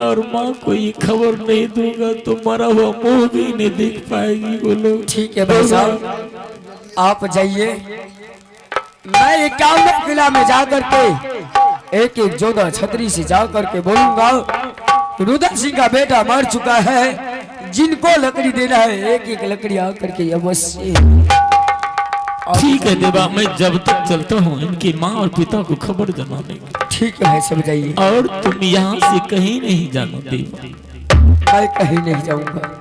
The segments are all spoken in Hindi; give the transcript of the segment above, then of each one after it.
और माँ को ये खबर नहीं दूंगा तो मरा हुआ मुंह भी नहीं देख पाएगी। बोलो ठीक है भाई साहब, आप जाइए। मैं इक्यावन किला में जा करके एक एक जोधा छतरी से जा करके बोलूंगा रुदन सिंह का बेटा मर चुका है, जिनको लकड़ी देना है एक एक लकड़ी आकर के अवश्य। ठीक है देवा, मैं जब तक चलता हूँ इनकी माँ और पिता को खबर जमा देंगे। ठीक है भाई, सब जाइए। और तुम यहाँ से कहीं नहीं जाना देवा। मैं कहीं नहीं जाऊंगा।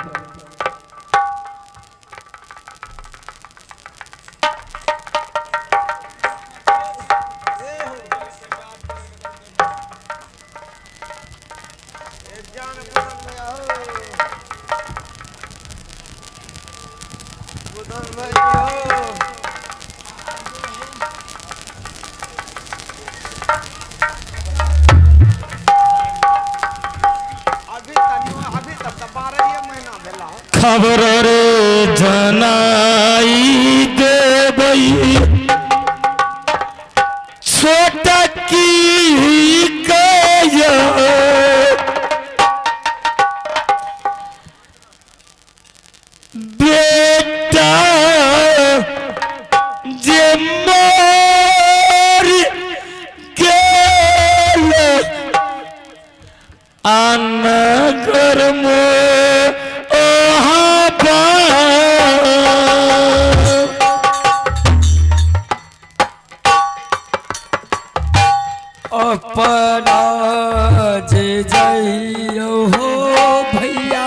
खबर रे जनाई दे बई छोटा की कया बेटा जे मोर गेल अनगर में अपना जे जाइयो हो भैया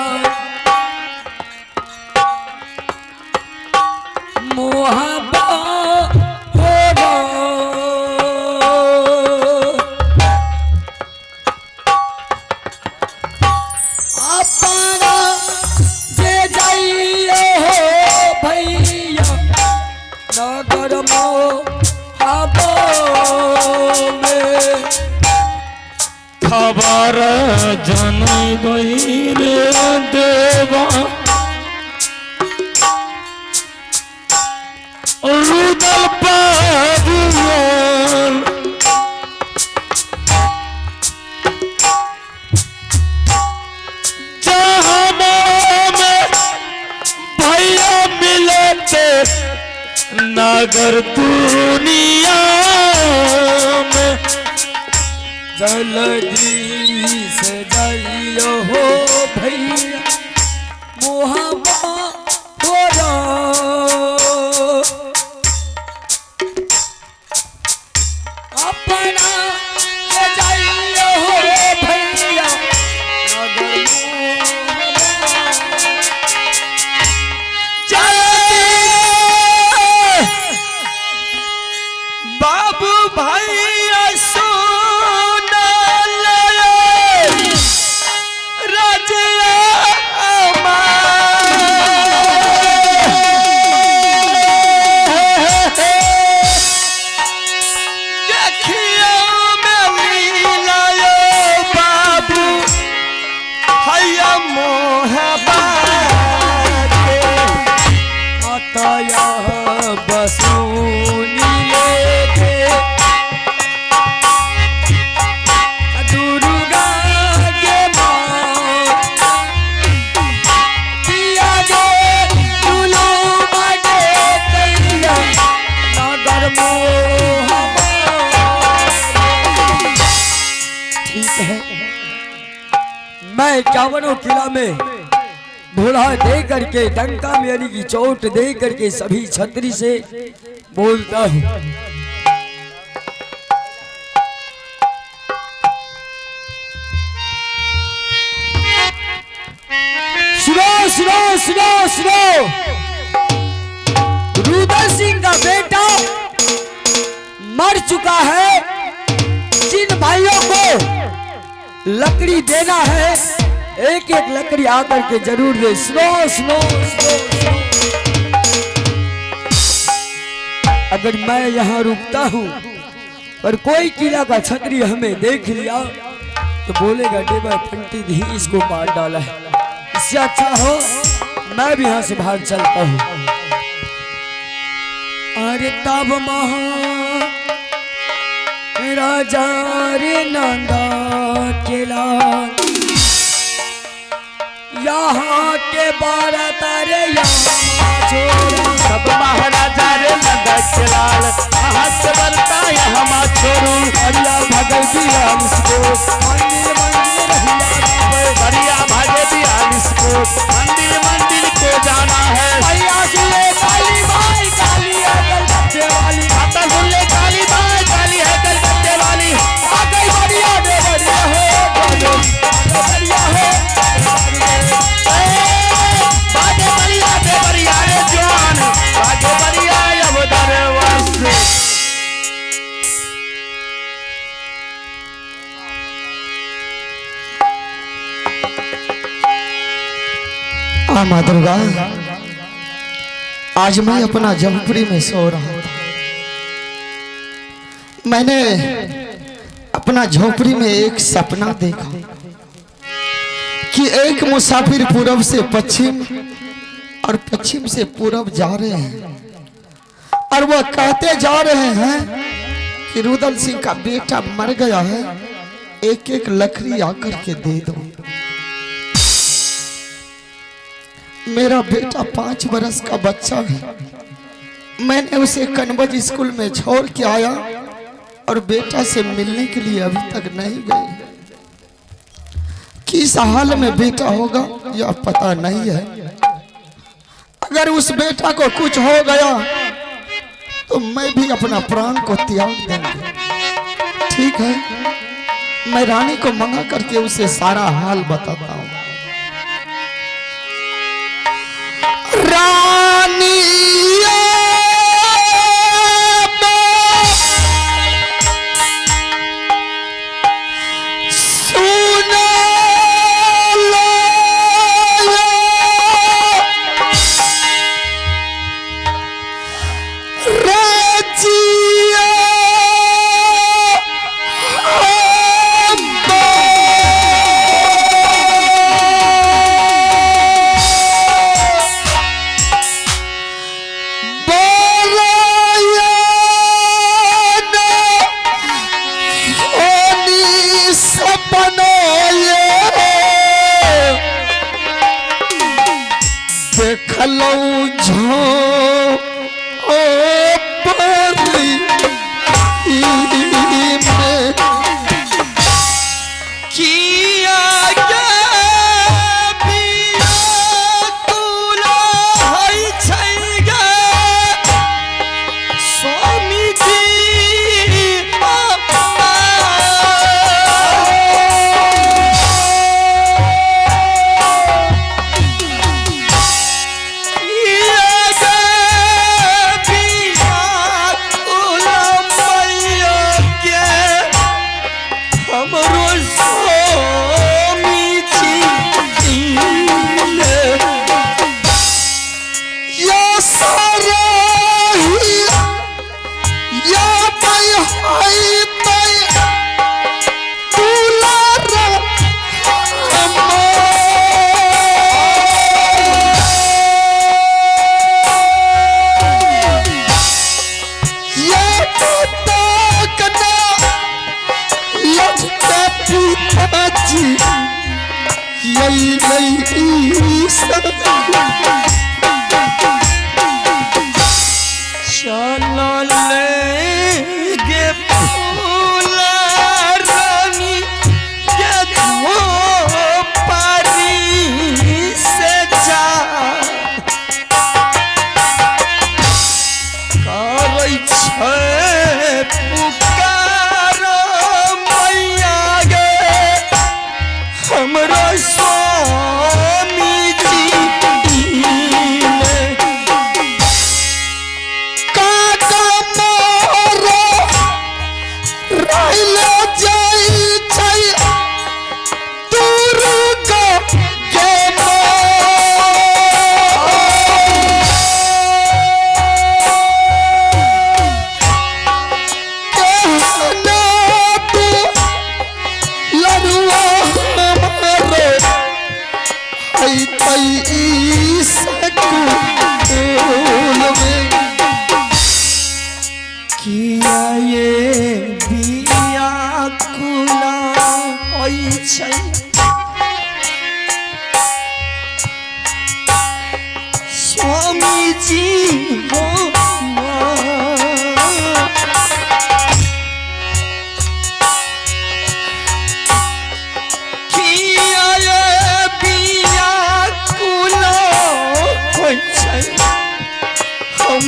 मोहब्बा हो रो। अपना जे जाइयो हो भैया नगर मोहब्बा खबर जन गई रे देवा रुदल पादुआन जहाँ में भैया मिले थे नगर दुनिया में जल्दी से जाइयो हो भैया मोहब्बा हो रो। अपना ले जाइयो हो भैया नगर बाबू भैया मैं इक्यावनों किला में ढोला दे करके डंका मेरी की चोट दे करके सभी छतरी से बोलता हूँ सुनो सुनो सुनो सुनो। रुदन सिंह का बेटा मर चुका है, जिन भाइयों को लकड़ी देना है एक एक लकड़ी आकर के जरूर दे। Slow slow slow slow. अगर मैं यहाँ रुकता हूँ पर कोई किला का छतरी हमें देख लिया तो बोलेगा डेबा पंडित ही इसको मार डाला है। इससे अच्छा हो मैं भी यहाँ से भाग चलता हूँ। अरे तब महा राजा रे नंदा केला यहाँ के बारह तारे यहाँ छोड़ा सब महाराजा रे नंद के लाल हाथ बनता यहाँ मा छोरू बढ़िया भगल दिया इसको मंदिर मंदिर रहिया बढ़िया भागे दिया इसको मंदिर मंदिर को जाना है भैया सुन ले काली माई काली है कलकत्ते वाली आता सुन ले काली माई काली है कलकत्ते वाली आ गई बढ़िया दे बढ़िया है बढ़िया है बाजे बढ़िया दे बढ़िया रे जवान बाजे बढ़िया अब दरवाजे माँ दुर्गा, आज मैं अपना झोपड़ी में सो रहा था। मैंने अपना झोपड़ी में एक सपना देखा कि एक मुसाफिर पूरब से पश्चिम और पश्चिम से पूरब जा रहे हैं और वह कहते जा रहे हैं कि रुदल सिंह का बेटा मर गया है, एक एक लकड़ी आकर के दे दो। मेरा बेटा 5 बरस का बच्चा है। मैंने उसे कन्वज स्कूल में छोड़ के आया और बेटा से मिलने के लिए अभी तक नहीं गए। किस हाल में बेटा होगा यह पता नहीं है। अगर उस बेटा को कुछ हो गया तो मैं भी अपना प्राण को त्याग देंगे। ठीक है, मैं रानी को मंगा करके उसे सारा हाल बताता हूँ।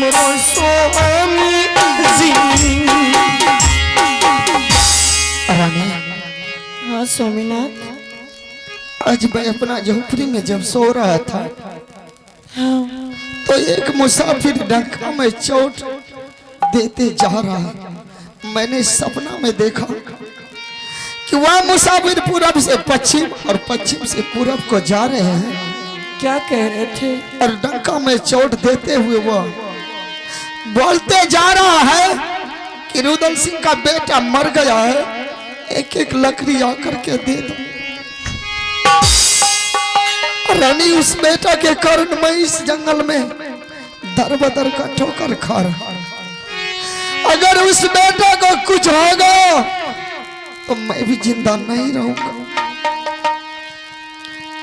हमरो स्वामी जी। रानी, हाँ स्वामीनाथ। आज मैं अपना झोपड़ी में जब सो रहा था हाँ तो एक मुसाफिर डंका में चोट देते जा रहा। मैंने सपना में देखा कि वह मुसाफिर पूरब से पश्चिम और पश्चिम से पूरब को जा रहे हैं। क्या कह रहे थे? और डंका में चोट देते हुए वह बोलते जा रहा है कि रुदल सिंह का बेटा मर गया है, एक एक लकड़ी आकर के दे दो। रानी, उस बेटा के कारण मैं इस जंगल में दर बदर का ठोकर खा रहा। अगर उस बेटा को कुछ होगा तो मैं भी जिंदा नहीं रहूंगा।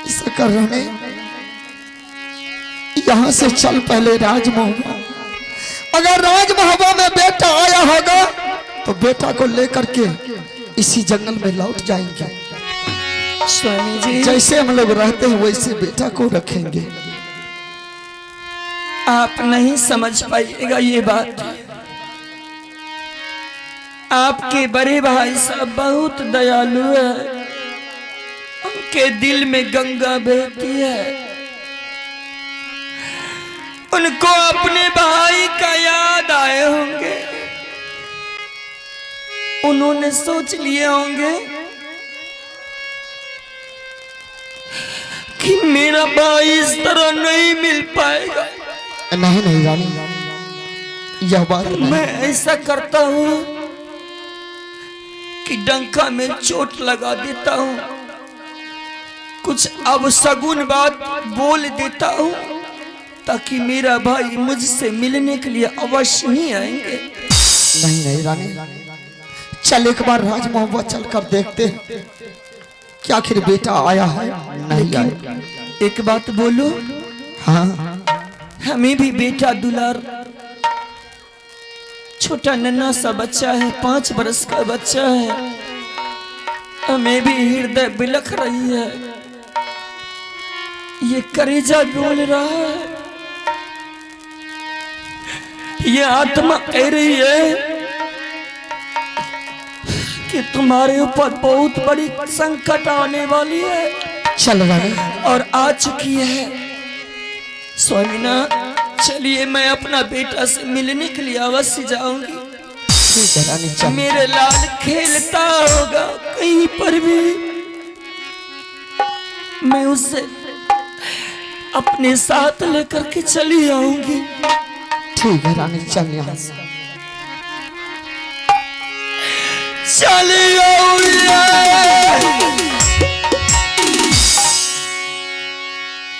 ऐसा कर रानी, यहां से चल पहले राजमहल। अगर राजमहल में बेटा आया होगा तो बेटा को लेकर के इसी जंगल में लौट जाएंगे। स्वामी जी, जैसे हम लोग रहते हैं वैसे बेटा को रखेंगे। आप नहीं समझ पाइएगा ये बात। आपके बड़े भाई साहब बहुत दयालु है, उनके दिल में गंगा बहती है। उनको अपने भाई का याद आए होंगे, उन्होंने सोच लिए होंगे कि मेरा भाई इस तरह नहीं मिल पाएगा। नहीं नहीं रानी, यह बात नहीं। मैं ऐसा करता हूँ कि डंका में चोट लगा देता हूँ, कुछ अवशगुन बात बोल देता हूँ ताकि मेरा भाई मुझसे मिलने के लिए अवश्य ही आएंगे। नहीं नहीं रानी, चल एक बार राजमहल चल कर देखते हैं कि आखिर बेटा आया है नहीं आया। एक बात बोलो, हाँ, हमें भी बेटा दुलार छोटा नन्हा सा बच्चा है, 5 बरस का बच्चा है, हमें भी हृदय बिलख रही है, ये करेजा बोल रहा है, ये आत्मा कह रही है कि तुम्हारे ऊपर बहुत बड़ी संकट आने वाली है। चल रानी, और आ चुकी है। स्वामीनाथ, चलिए मैं अपना बेटा से मिलने के लिए अवश्य जाऊंगी। ठीक है रानी, चल। मेरे लाल खेलता होगा कहीं पर भी, मैं उसे अपने साथ लेकर के चली आऊंगी। ठीक है रानी, चल यहाँ से। चलिए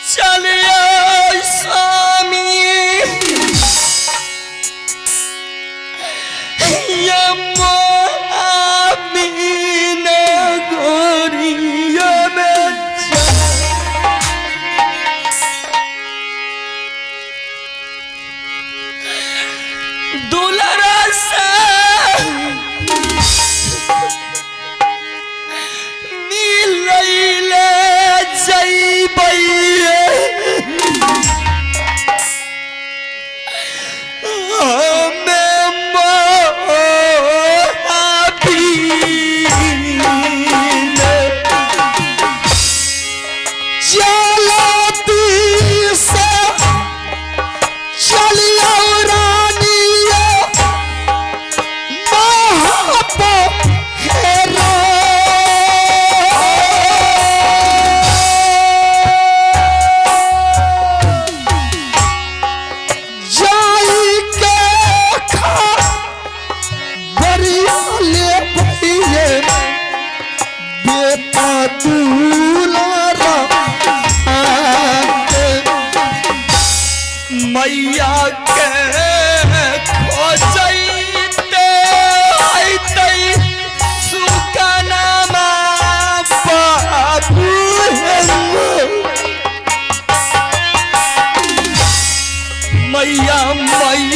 चलिए स्वामी, यम्मा मीना गोरिया बच्चा, दुलारा सा मिलैले जइबै मैया के खोजैते आइतै सुकनमा बाबू मैया मैया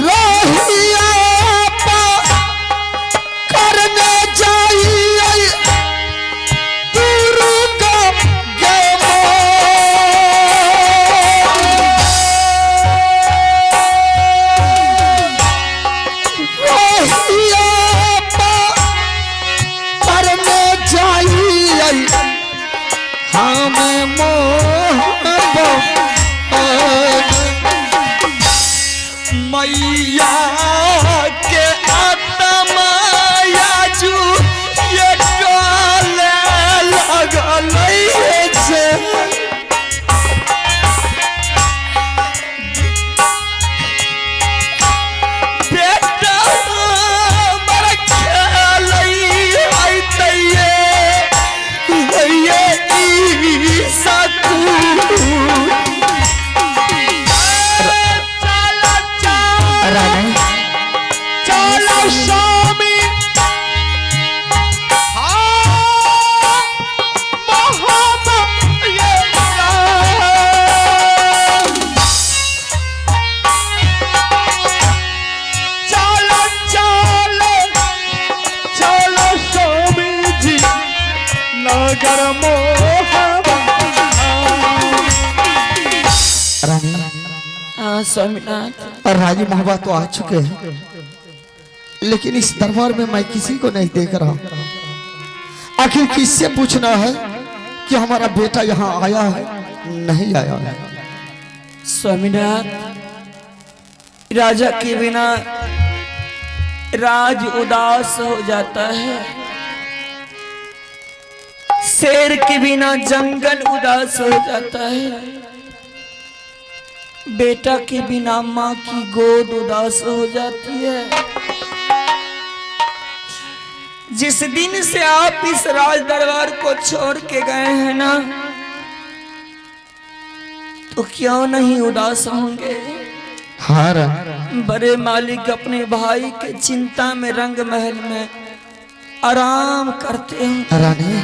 रहिया रानी, हाँ स्वामीनाथ। राजी महबा तो आ चुके हैं, लेकिन इस दरबार में मैं किसी को नहीं देख रहा। आखिर किससे पूछना है कि हमारा बेटा यहाँ आया है नहीं आया है? स्वामीनाथ, राजा के बिना राज उदास हो जाता है, शेर के बिना जंगल उदास हो जाता है, बेटा के बिना माँ की गोद उदास हो जाती है। जिस दिन से आप इस राज दरबार को छोड़ के गए हैं ना, तो क्यों नहीं उदास होंगे? हाँ रानी, बड़े मालिक अपने भाई के चिंता में रंग महल में आराम करते हैं। रानी,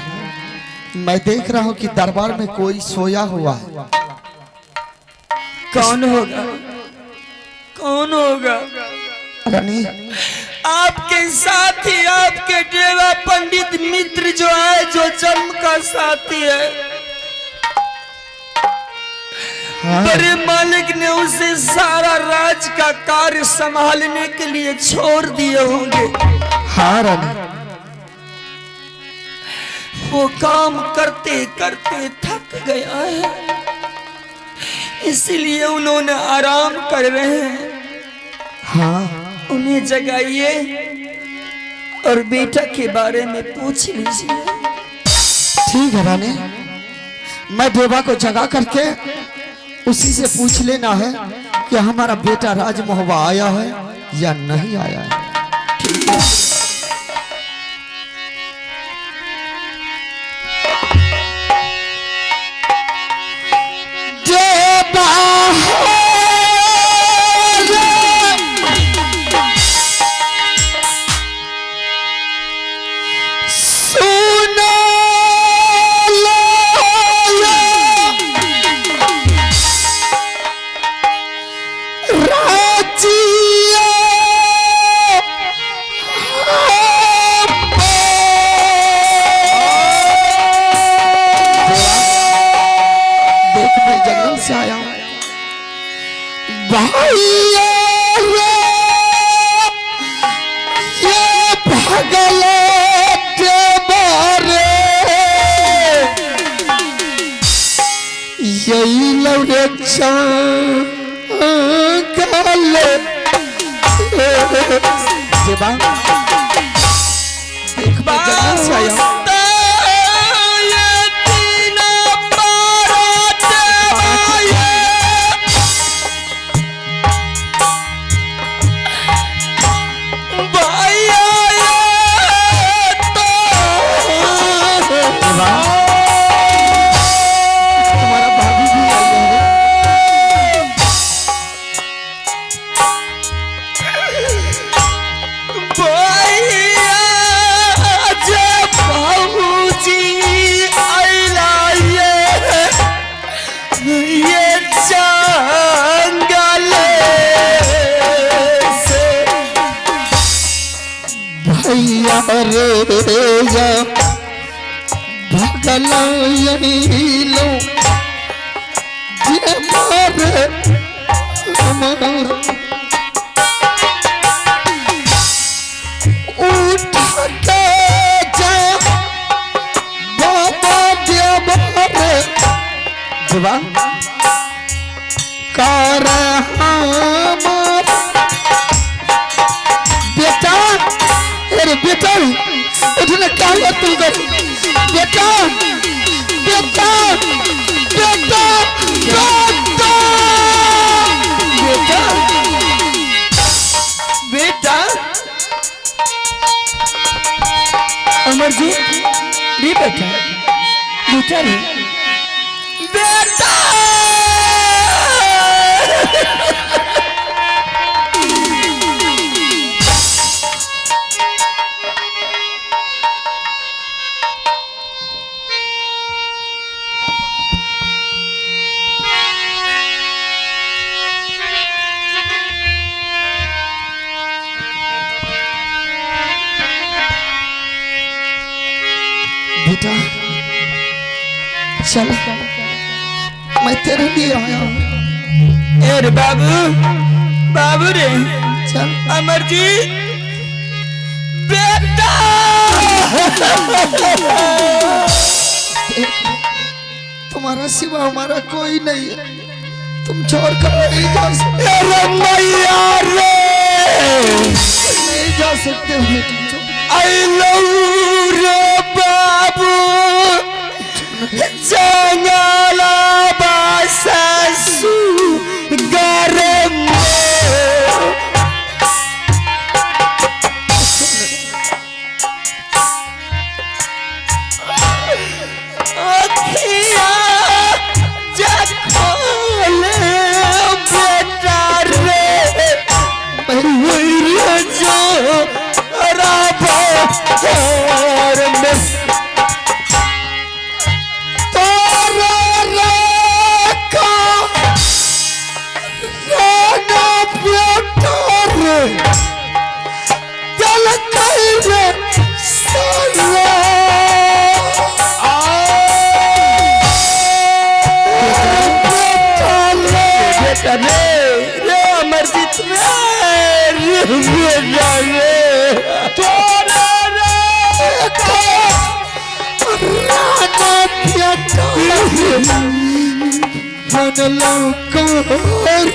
मैं देख रहा हूँ कि दरबार में कोई सोया हुआ है। कौन होगा? कौन होगा? रानी, आपके साथी, आपके डेवा पंडित मित्र जो है, जो जन्म का साथी है। बड़े मालिक ने उसे सारा राज का कार्य संभालने के लिए छोड़ दिए होंगे। हाँ रानी, वो काम करते करते थक गया है, इसलिए उन्होंने आराम कर रहे हैं। हाँ उन्हें जगाइए और बेटा के बारे में पूछ लीजिए। ठीक है रानी, मैं देवा को जगा करके उसी से पूछ लेना है कि हमारा बेटा राज महबा आया है या नहीं आया है। ठीक है। बेटा चल, मैं तेरे लिए आया हूँ। एर बाबू बाबू रे चल अमरजीत बेटा तुम्हारा सिवा हमारा कोई नहीं है, तुम छोड़कर नहीं जा सकते, मैया रे नहीं जा सकते हो बेटी, आई लव रे बाबू जंगला बाससु गरम अखिया जखोले बेटा रे वही जो राबो और में तोरा रखा राना बेटा रे चल कहीं सारा बेटा रे रे अमरजीत रे बेटा रे तोरा रखा राना बेटा बनलो कोर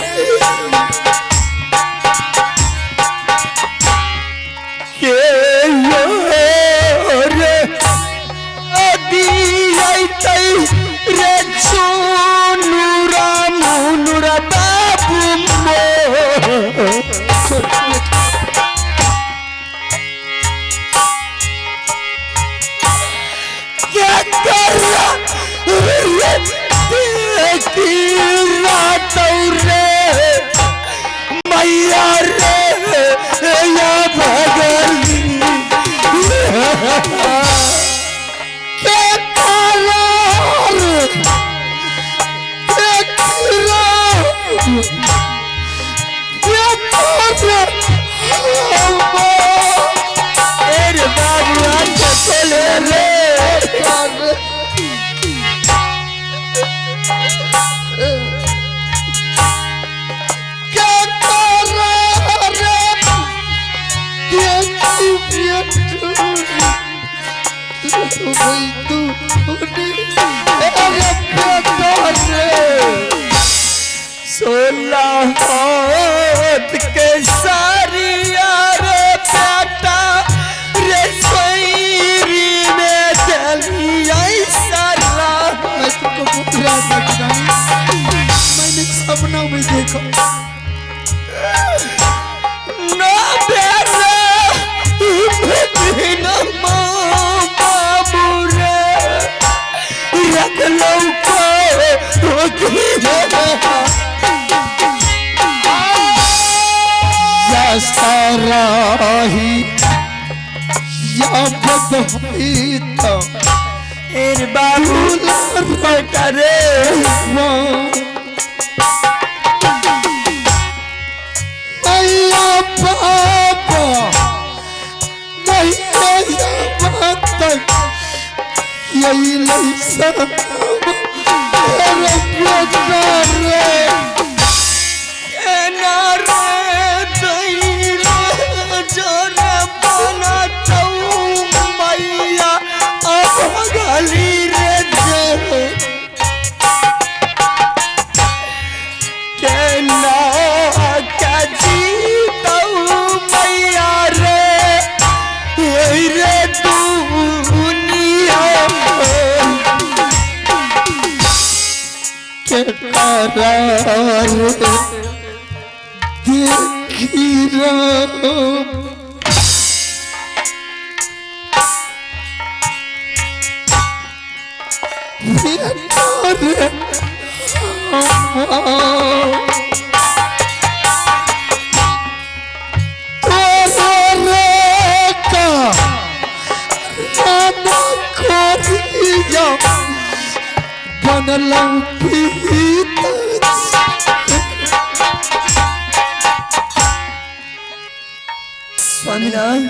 के रे अदी आई तई रे चुनुरा मुनुरा बाबू मो क्या कर की रात रे मैया रे या भगली के करार अरे बाबू आज चले रे सोलह हाथ के सारिया रे बेटा रे सोईरी में चली आई साला मैं तुमको बुरा लगता है, मैंने सपना में देखा ना बेटा बिना माँ बाबू रे रख लो को साराही या बदही तो एर बाबू बेटा रे मैया पापा नहीं बात तक यही लैसा मेरा बेटा रे देखी स्वामीनाथ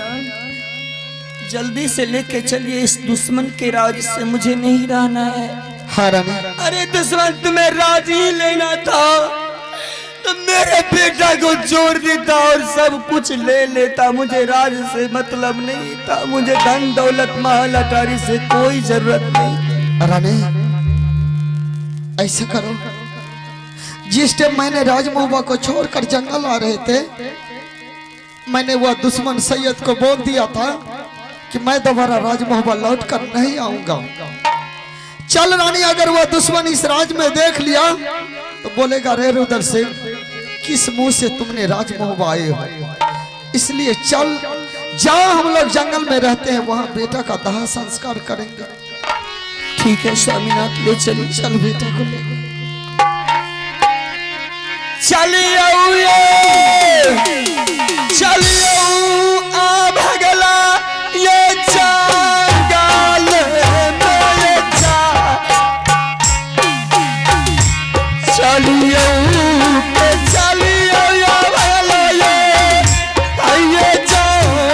जल्दी से लेके चलिए, इस दुश्मन के राज से मुझे नहीं रहना है। हाँ रानी, अरे दुश्मन तुम्हें राज ही लेना था, मेरे बेटा को छोड़ देता और सब कुछ ले लेता। मुझे राज से मतलब नहीं था, मुझे धन दौलत महल अटारी से कोई जरूरत नहीं। रानी ऐसा करो, जिस टाइम मैंने राजमहुबा को छोड़कर जंगल आ रहे थे, मैंने वह दुश्मन सैयद को बोल दिया था कि मैं दोबारा राजमहुबा लौट कर नहीं आऊंगा। चल रानी, अगर वह दुश्मन इस राज में देख लिया तो बोलेगा रे रुदल सिंह, किस मुंह से तुमने राजमहुबा आए हो। इसलिए चल, जहां हम लोग जंगल में रहते हैं वहां बेटा का दाह संस्कार करेंगे। ठीक है स्वामीनाथ, ले चलिए। चल बेटा को ले। चलिए आ भगला ये जंगल मेरे जा। चलिए आ भगला ये जंगल।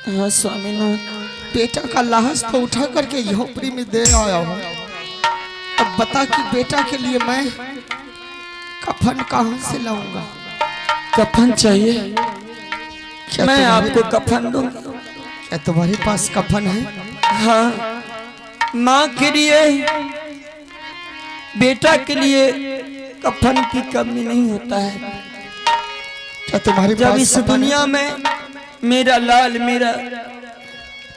हाँ स्वामीनाथ, बेटा का लाश तो उठा करके झोपड़ी में दे आया हूँ। अब बता कि बेटा के लिए मैं कफन कहाँ से लाऊंगा। कफन चाहिए? क्या मैं तुम्हारे- आपको कफन दूंगा। क्या तुम्हारे पास कफन है? हाँ, माँ के लिए, बेटा के लिए कफन की कमी नहीं होता है। क्या तुम्हारे जब पास इस कफन है? दुनिया में मेरा लाल, मेरा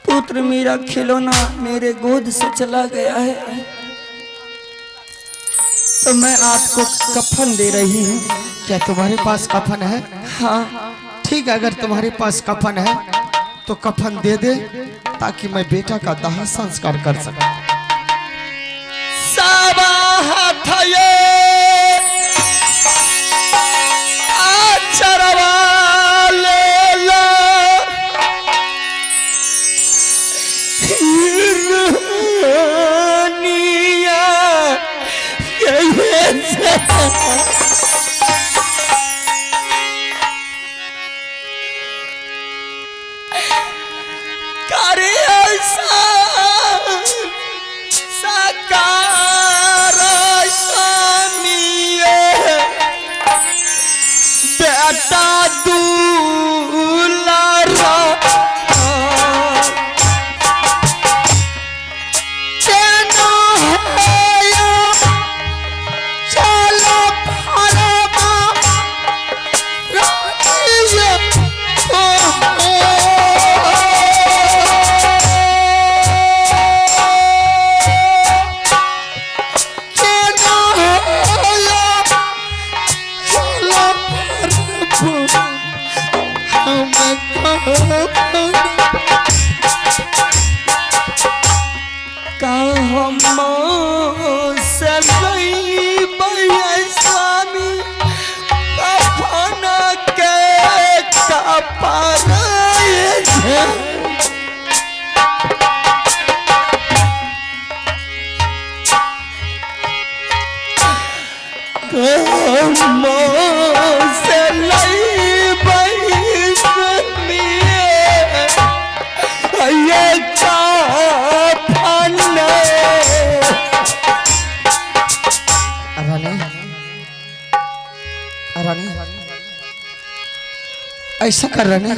पुत्र, मेरा खिलौना मेरे गोद से चला गया है, तो मैं आपको कफन दे रही हूँ। क्या तुम्हारे पास कफन है? हाँ, ठीक है, अगर तुम्हारे पास कफन है तो कफन दे दे, ताकि मैं बेटा का दाह संस्कार कर सकूं। से लई बैसनिए ये का फने रानी ऐसा कर रहे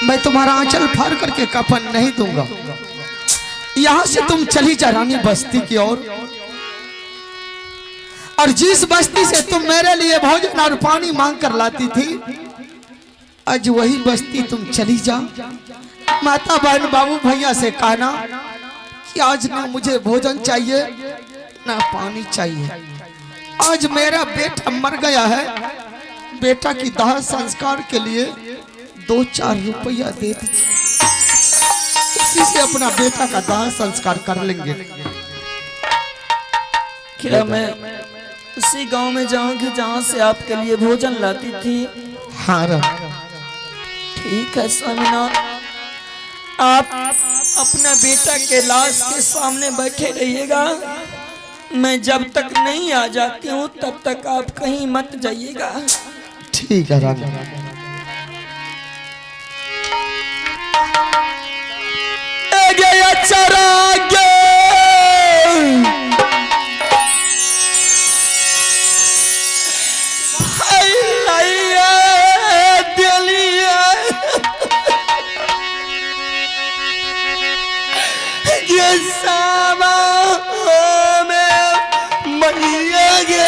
मैं तुम्हारा आंचल फाड़ करके कफन नहीं दूंगा। यहां से तुम चली जा रानी बस्ती की ओर, और जिस बस्ती से तुम मेरे लिए भोजन और पानी मांग कर लाती थी, आज वही बस्ती तुम चली जा। माता बहन बाबू भैया से कहना कि आज ना मुझे भोजन चाहिए ना पानी चाहिए। आज मेरा बेटा मर गया है, बेटा की दाह संस्कार के लिए 2-4 रुपया दे दीजिए, इसी से अपना बेटा का दाह संस्कार कर लेंगे। क्या मैं उसी गांव में जाऊंगी जहां से आपके लिए भोजन लाती थी? हाँ ठीक है स्वामीनाथ, आप अपना बेटा के लाश के सामने बैठे रहिएगा। मैं जब तक नहीं आ जाती हूँ तब तक आप कहीं मत जाइएगा। ठीक है रानी। गया चरा गे सामा में मैया गे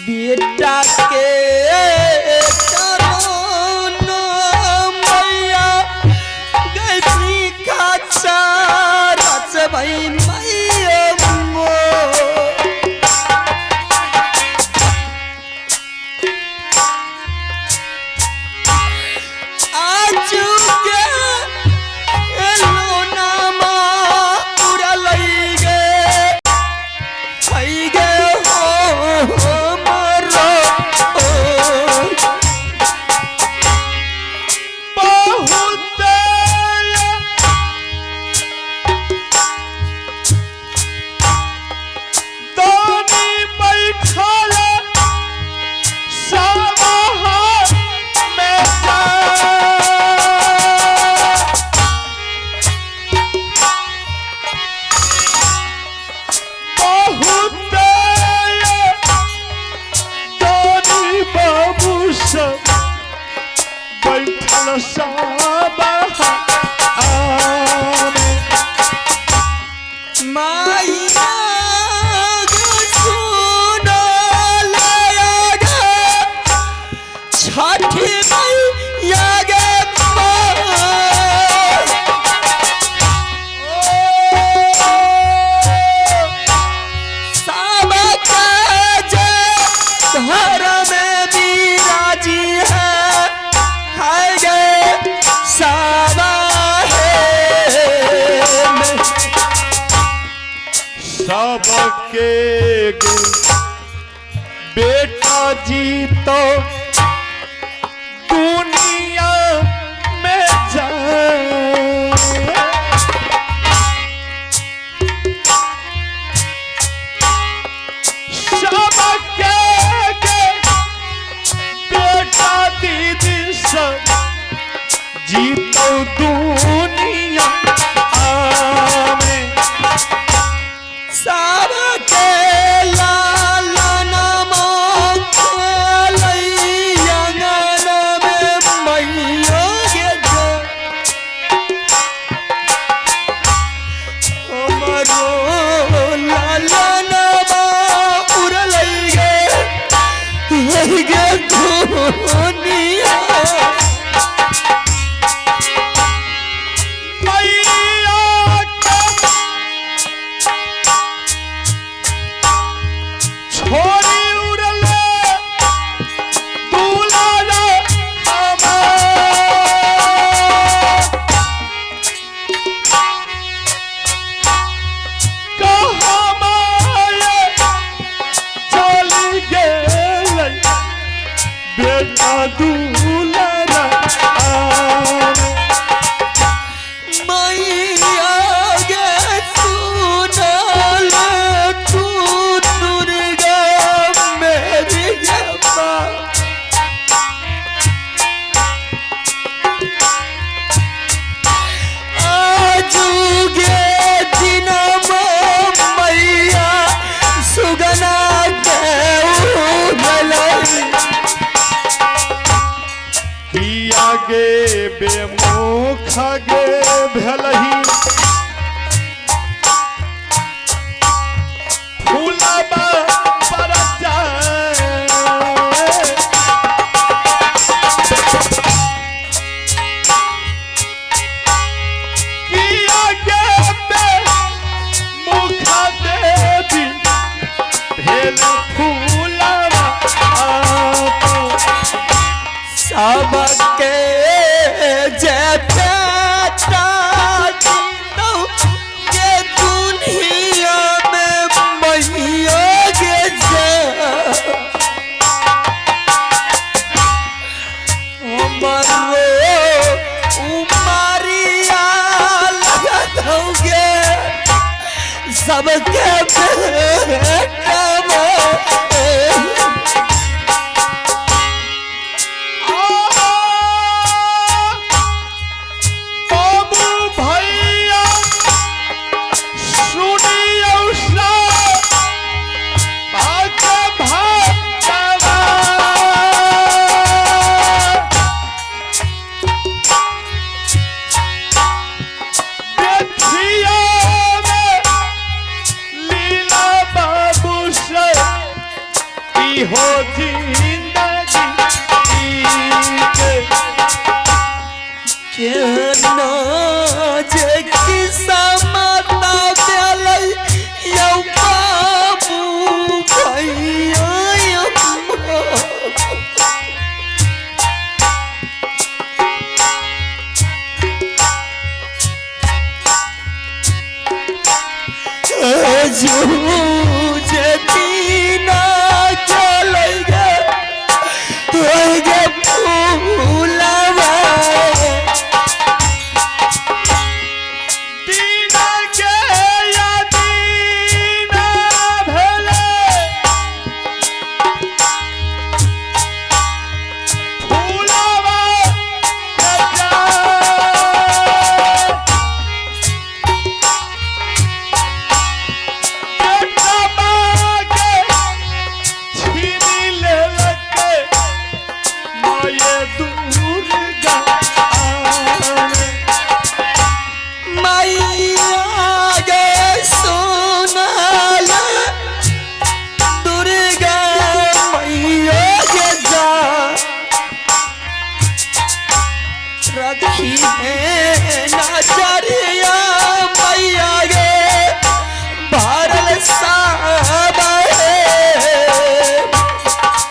बेटा के मैया गई का चारा भाई मैया आज सबके बेटा जी तो दुनिया में जाए, सबके जीतो दुनिया में सबके लालनमा खेलैया अंगन में मैया गे जो हमरो लालनमा उड़लैया गे दुनिया गे बेमुख गे भलही फूलबा पर जाए किया गे बेमुख देवी भेल फूलबा सबके दुनिया में मैया गे उमरिया लगत होगे सबके हो जिंदगी केना जे किस्मत देलै यौ बाबू भैया जे दीना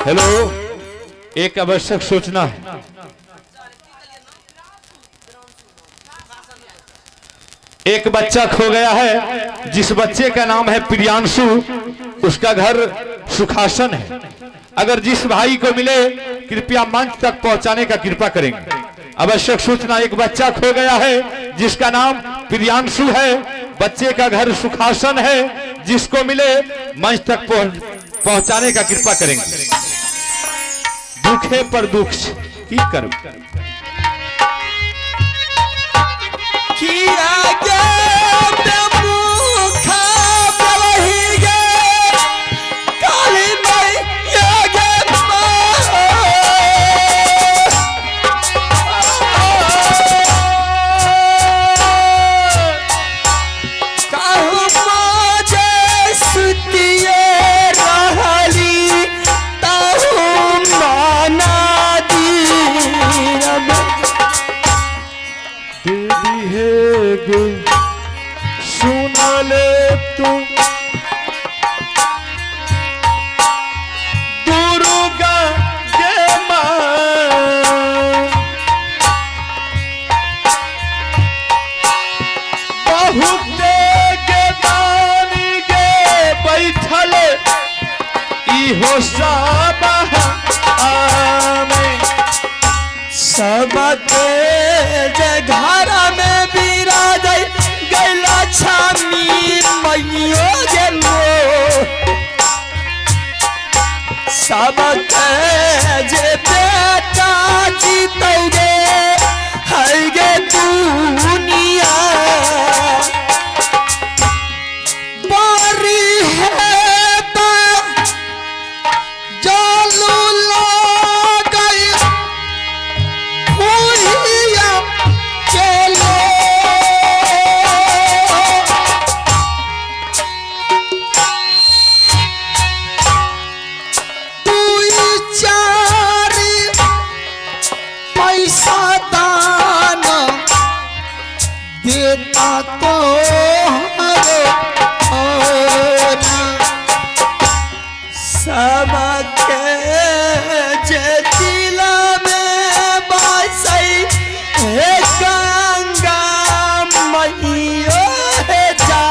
हेलो, एक आवश्यक सूचना है। एक बच्चा खो गया है, जिस बच्चे का नाम है प्रियांशु, उसका घर सुखासन है। अगर जिस भाई को मिले कृपया मंच तक पहुंचाने का कृपा करेंगे। आवश्यक सूचना, एक बच्चा खो गया है जिसका नाम प्रियांशु है, बच्चे का घर सुखासन है, जिसको मिले मंच तक पहुंचाने का कृपा करेंगे। दुखे पर दुख ही करो। किया गे बेमुखा बलही गे काली मैया गे कहूँ माजे सुतिए रहली ताहू माना दीरब दीदी है गे सुना ले तू दुर्गा गे माँ बहुत गे दानी गे बैठल इहो सब आमे सबके जे घर में बिराज गैला छामी मैयो गेलो सबके जे बेटा जीतौ गे है गे दुनिया बारी है बा जालू लागल भूलिया चलो तू चार पैसा दान देता तो सबके जे दिला में बसई हे गंगा मैया हे जा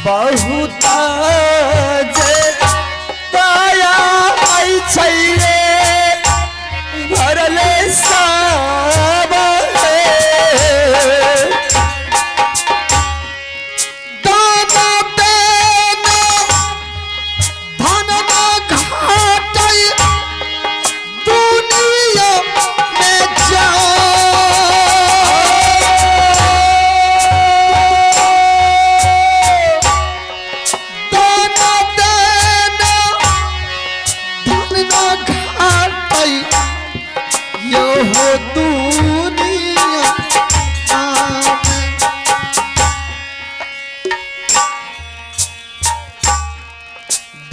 बहुत जे दया आई छै रे भरले सब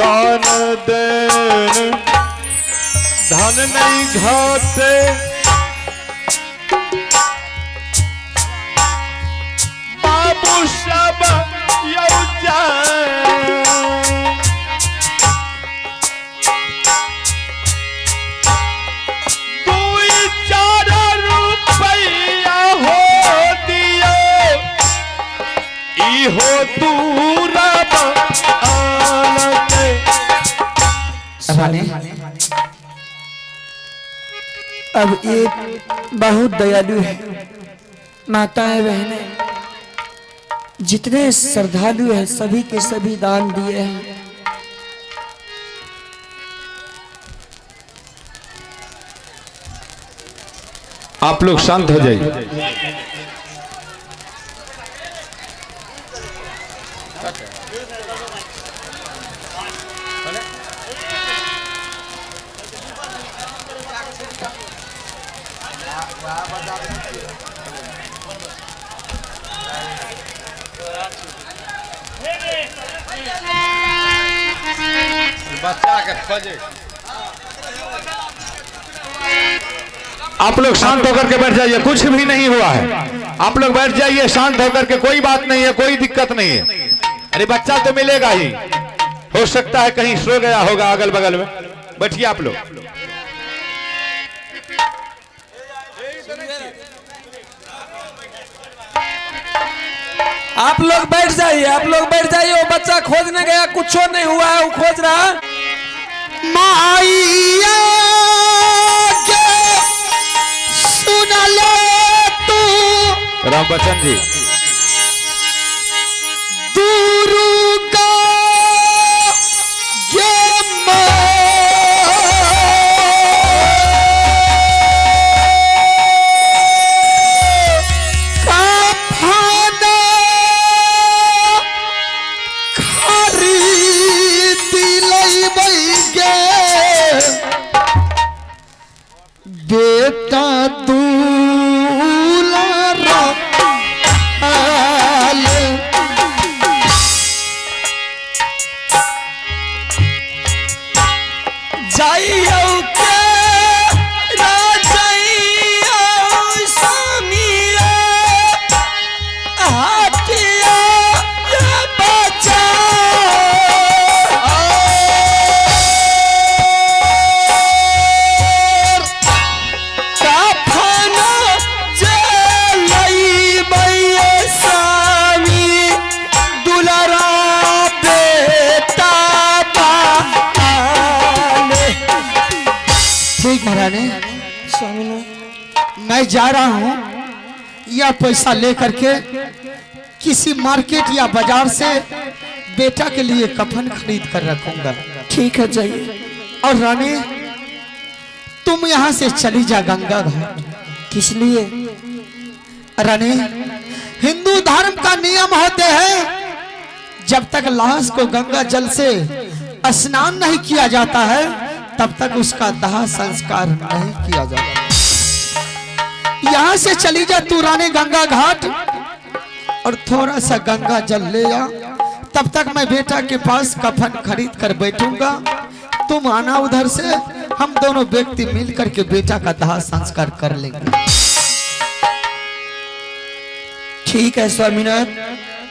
दान देन धन नहीं घाटे बाबू सब यौ दुई चार रुपया हो दियो इहो दूरब आलते रानी अब ये बहुत दयालु है माताएं बहनें जितने श्रद्धालु हैं सभी के सभी दान दिए हैं। आप लोग शांत हो जाइए। बच्चा के खोजे आप लोग शांत होकर के बैठ जाइए, कुछ भी नहीं हुआ है। आप लोग बैठ जाइए शांत होकर के, कोई बात नहीं है, कोई दिक्कत नहीं है। अरे बच्चा तो मिलेगा ही, हो सकता है कहीं सो गया होगा अगल बगल में। बैठिए आप लोग। आप लोग बैठ जाइए, आप लोग बैठ जाइए। वो बच्चा खोजने गया, कुछ नहीं हुआ है, वो खोज रहा। माइया के सुन ले तू राम बच्चन जी, दुर्गा के बेटा दुलारा जाइयो के राजैया स्वामिया हाथिया ये बचा काफना जलई मैया स्वामी दुलारा बेटा ठीक है रानी, मैं जा रहा हूँ। यह पैसा लेकर के किसी मार्केट या बाजार से बेटा के लिए कफन खरीद कर रखूंगा। ठीक है जाइए। और रानी तुम यहाँ से चली जा गंगा घाट। किस लिए? रानी हिंदू धर्म का नियम होते हैं, जब तक लाश को गंगा जल से स्नान नहीं किया जाता है तब तक उसका दाह संस्कार नहीं किया जाता। यहाँ से चली जा तू रानी गंगा घाट और थोड़ा सा गंगा जल ले आ। तब तक मैं बेटा के पास कफन खरीद कर बैठूंगा। तुम आना उधर से, हम दोनों व्यक्ति मिल करके बेटा का दाह संस्कार कर लेंगे। ठीक है स्वामीनाथ,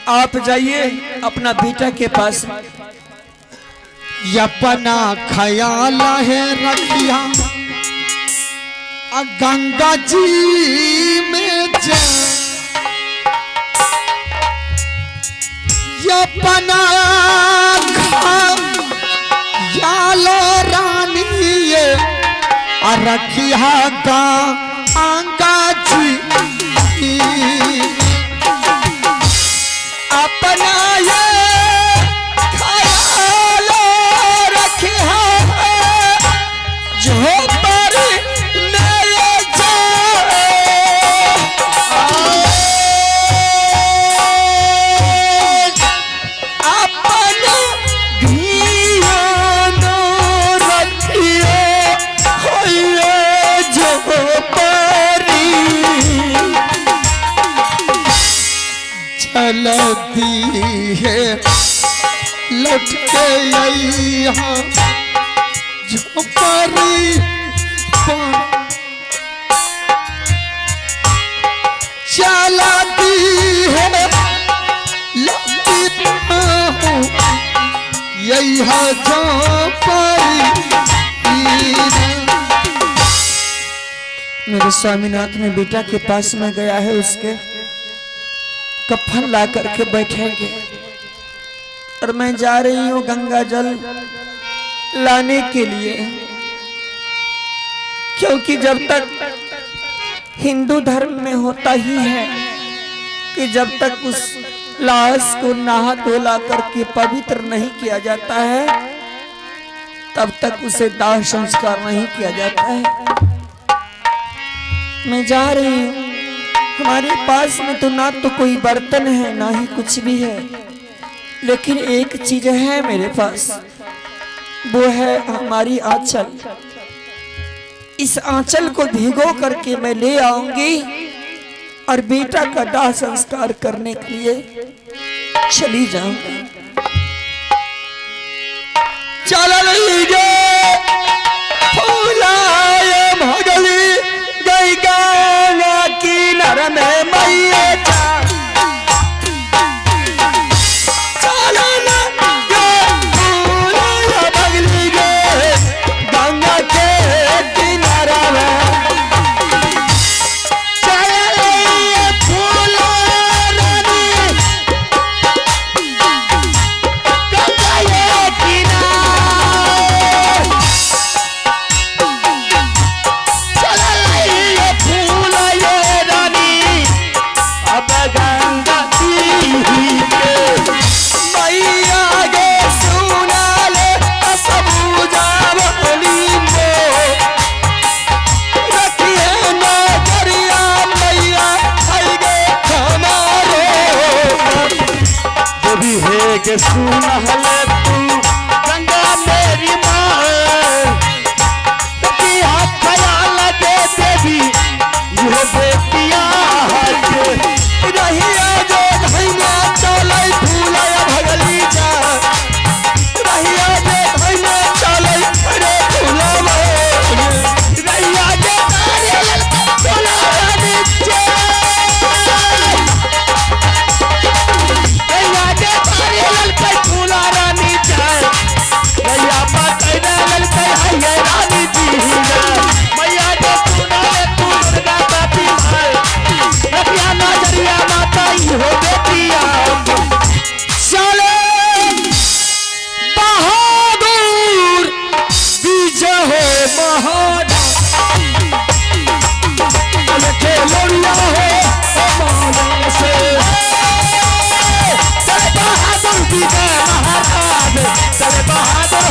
आप जाइए अपना बेटा के पास। अपना ख्याल है रखिया गंगा जी में जा। अपना ख्याल रानी रखिया गंगा जी अपना ये ख्याल रखिया जो पर मेरे जाए अपना ध्यान रखिए होइए जो परी चलती है लौट के यहाँ झोपड़ी चलती है लौटती यहाँ झोपड़ी। मेरे स्वामीनाथ ने बेटा के पास में गया है, उसके कफन ला करके बैठेंगे और मैं जा रही हूँ गंगा जल लाने के लिए, क्योंकि जब तक हिंदू धर्म में होता ही है कि जब तक उस लाश को नहा धोला करके पवित्र नहीं किया जाता है तब तक उसे दाह संस्कार नहीं किया जाता है। मैं जा रही हूँ, हमारे पास में तो ना तो कोई बर्तन है ना ही कुछ भी है, लेकिन एक चीज है मेरे पास, वो है हमारी आंचल। इस आंचल को भिगो करके मैं ले आऊंगी और बेटा का दाह संस्कार करने के लिए चली जाऊंगी। चल फूलाए भगली गई गाना किनारा में मैया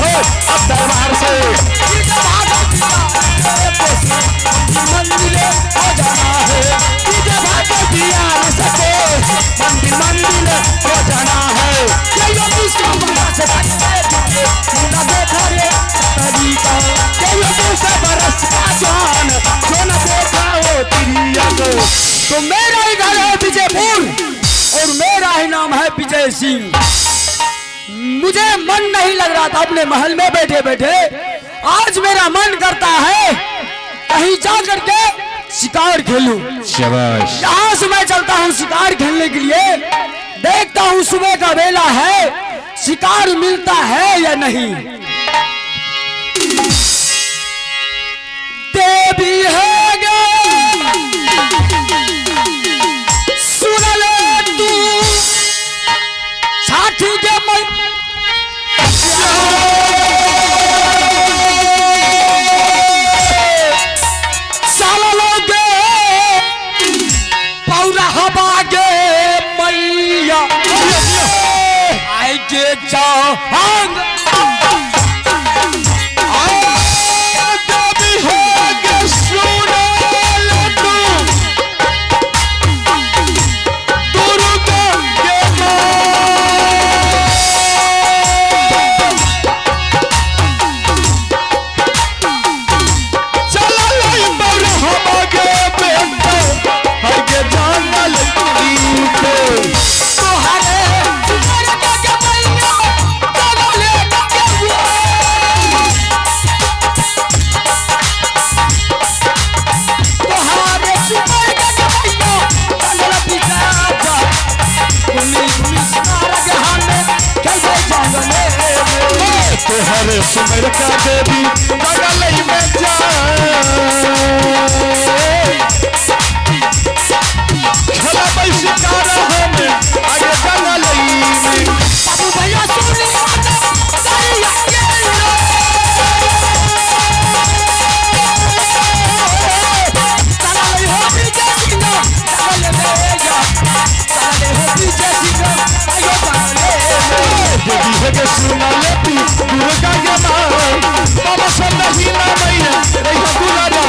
हो अब दरबार से। डीजे भागो मंदिर हो जाना है, डीजे भागो दिया सके मंदिर मंदिर हो जाना है। ये दूसरा बरस न देखा रे तरीका, ये दूसरा बरस का जान जो न देखा वो तिरिया को। तो मेरा ही घर है विजयपुर और मेरा ही नाम है विजय सिंह। मुझे मन नहीं लग रहा था अपने महल में बैठे बैठे, आज मेरा मन करता है कहीं जा करके शिकार खेलूं। शाबाश। यहाँ से मैं चलता हूँ शिकार खेलने के लिए, देखता हूँ सुबह का बेला है शिकार मिलता है या नहीं। देवी है गे सुन ले तू छाती के मैं साला लोगे पौरा हवा गे मैया आई के जाओ हरे सुमर का देवी बगल में खला शिकार हमें आगे जंगल में। बाबू भैया सुन ली देवी है के सुना ले तू दुर्गा के मां बाबा सब नहीं ना मैया रही दुलारा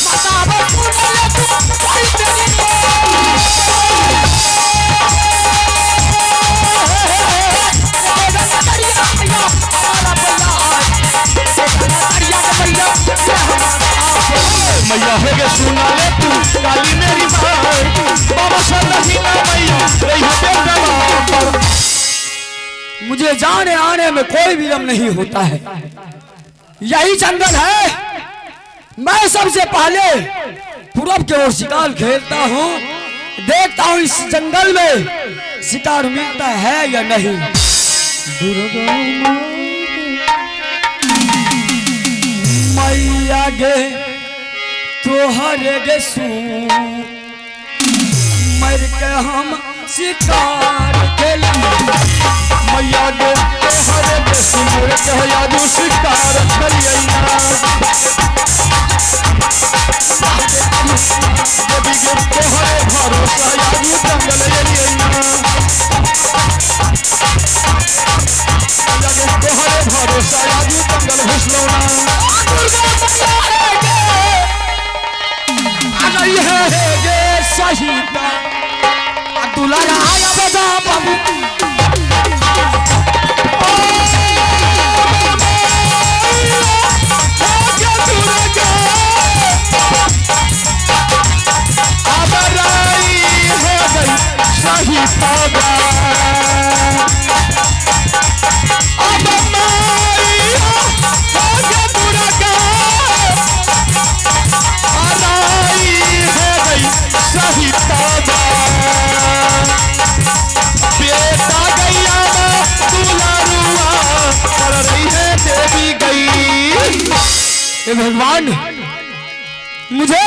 माता बाबू सुन ले तू कोई तेरी मैया है के सुना ले तू काली मेरी मां बाबा सब नहीं ना मैया रही बेटा। मुझे जाने आने में कोई विलम्ब नहीं होता है, यही जंगल है। मैं सबसे पहले पूरब की ओर शिकार खेलता हूँ, देखता हूँ इस जंगल में शिकार मिलता है या नहीं। मैया गे तोहरे गे सू मर के हम शिकार खेलेंगे। मैया गे हरे के सुमर कहया दू शिकार खलियना देवी गे तोहरे भरोसा यादू जंगल एलियना मैया गे तोहरे भरोसा यादू जंगल घुसलौना आ गई है गे सहीता दुलारा आया बजा बाबू भगवान, मुझे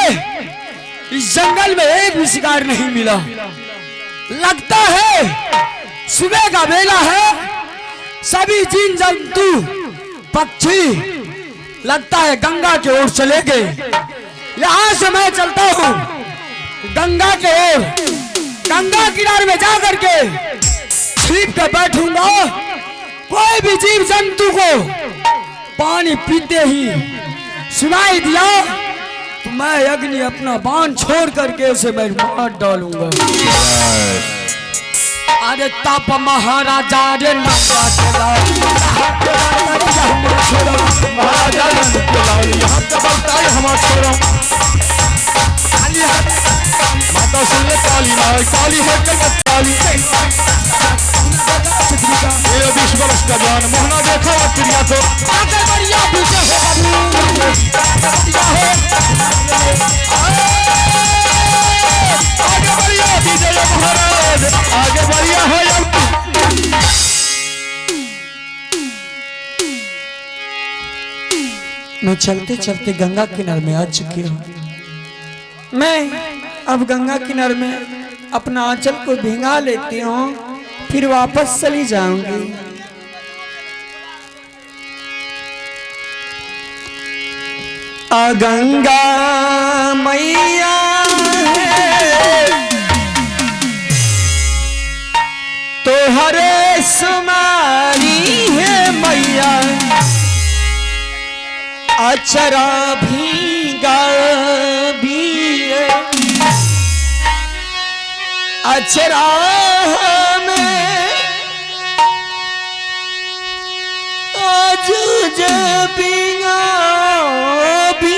इस जंगल में एक भी शिकार नहीं मिला। लगता है सुबह का बेला है, सभी जीव जंतु पक्षी लगता है गंगा की ओर चले गए। यहाँ से मैं चलता हूँ गंगा के ओर, गंगा किनारे में जाकर के छिप कर बैठूंगा कोई भी जीव जंतु को पानी पीते ही सुनाई दिया तो मैं अग्नि अपना बाण छोड़ करके उसे मैं मार डालूंगा। अरे तप महाराजा रे माता सुन ले काली माई काली है काली ये 20 वर्ष का जवान मोहना देखा चिड़िया को आगे बढ़िया पीछे आगे बढ़िया पीछे महाराज आगे बढ़िया है। मैं चलते चलते गंगा किनारे में आ चुकी हूँ। मैं अब गंगा किनारे में अपना आंचल को भिंगा लेती हूँ, फिर वापस चली जाऊंगी। आ गंगा मैया तो हरे सुमारी है मैया, अचरा भीगा भी अचरा में आज जबिया भी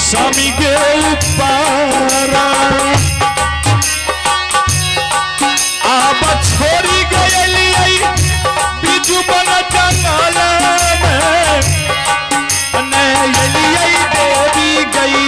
स्वामी के पारा आप छोड़ी गई बिजू बन जंगल में देवी गई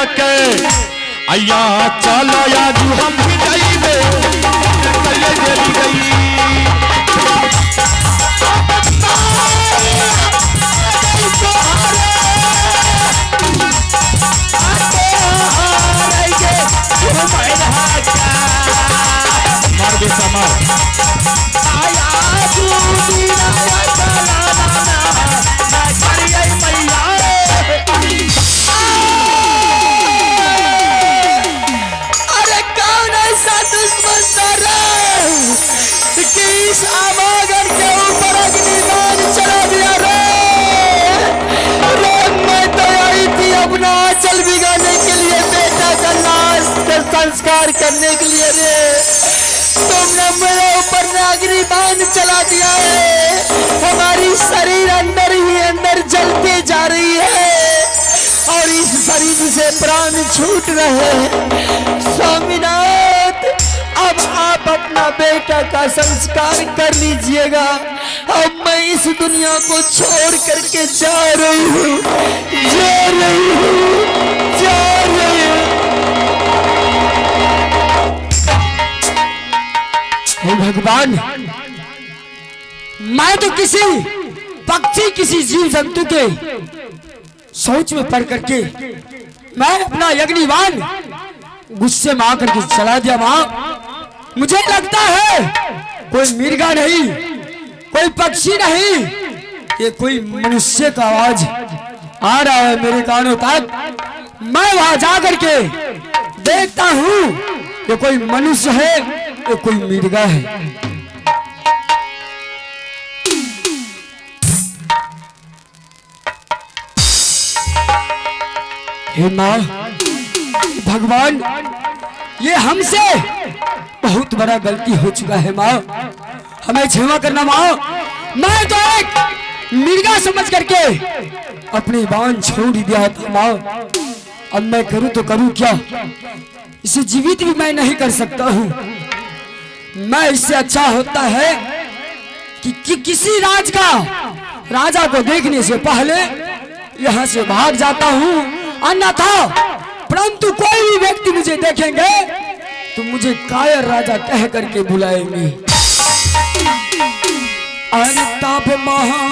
लेके अया चलो आज हम भी जाइबे कले जली गई मार दे समर अरे कौन ऐसा दुश्मन था रे कि इस आमागढ़ के ऊपर अग्निबाण चला दिया रे। मैं तो आई थी अपना आंचल भिगाने के लिए, बेटा का लाश का संस्कार करने के लिए रे, तुमने मेरे ऊपर अग्निबाण चला दिया है। हमारी शरीर अंदर ही अंदर जलती जा रही है और इस शरीर से प्राण छूट रहे हैं। स्वामीनाथ, अब आप अपना बेटा का संस्कार कर लीजिएगा। अब मैं इस दुनिया को छोड़ करके जा रही हूँ, जा रही हूँ, जा रही हूँ। हे भगवान, मैं तो किसी पक्षी, किसी जीव जंतु के सोच में पड़ करके मैं अपना अग्निबाण गुस्से में आकर के चला दिया। माँ, मुझे लगता है कोई मिर्गा नहीं, कोई पक्षी नहीं, ये कोई मनुष्य का आवाज आ रहा है मेरे कानों तक। मैं वहां जा करके देखता हूँ ये कोई मनुष्य है, ये कोई मिर्गा है। हे माँ, भगवान, ये हमसे बहुत बड़ा गलती हो चुका है माँ, हमें क्षमा करना माँ। मैं तो एक मिर्गा समझ करके अपनी बाण छोड़ दिया था माँ। अब मैं करूँ तो करूँ क्या, इसे जीवित भी मैं नहीं कर सकता हूँ। मैं इससे अच्छा होता है कि किसी राजा को देखने से पहले यहाँ से भाग जाता हूँ, अन्यथा परंतु कोई भी व्यक्ति मुझे देखेंगे तो मुझे कायर राजा कह करके बुलाएंगे। अनताप महा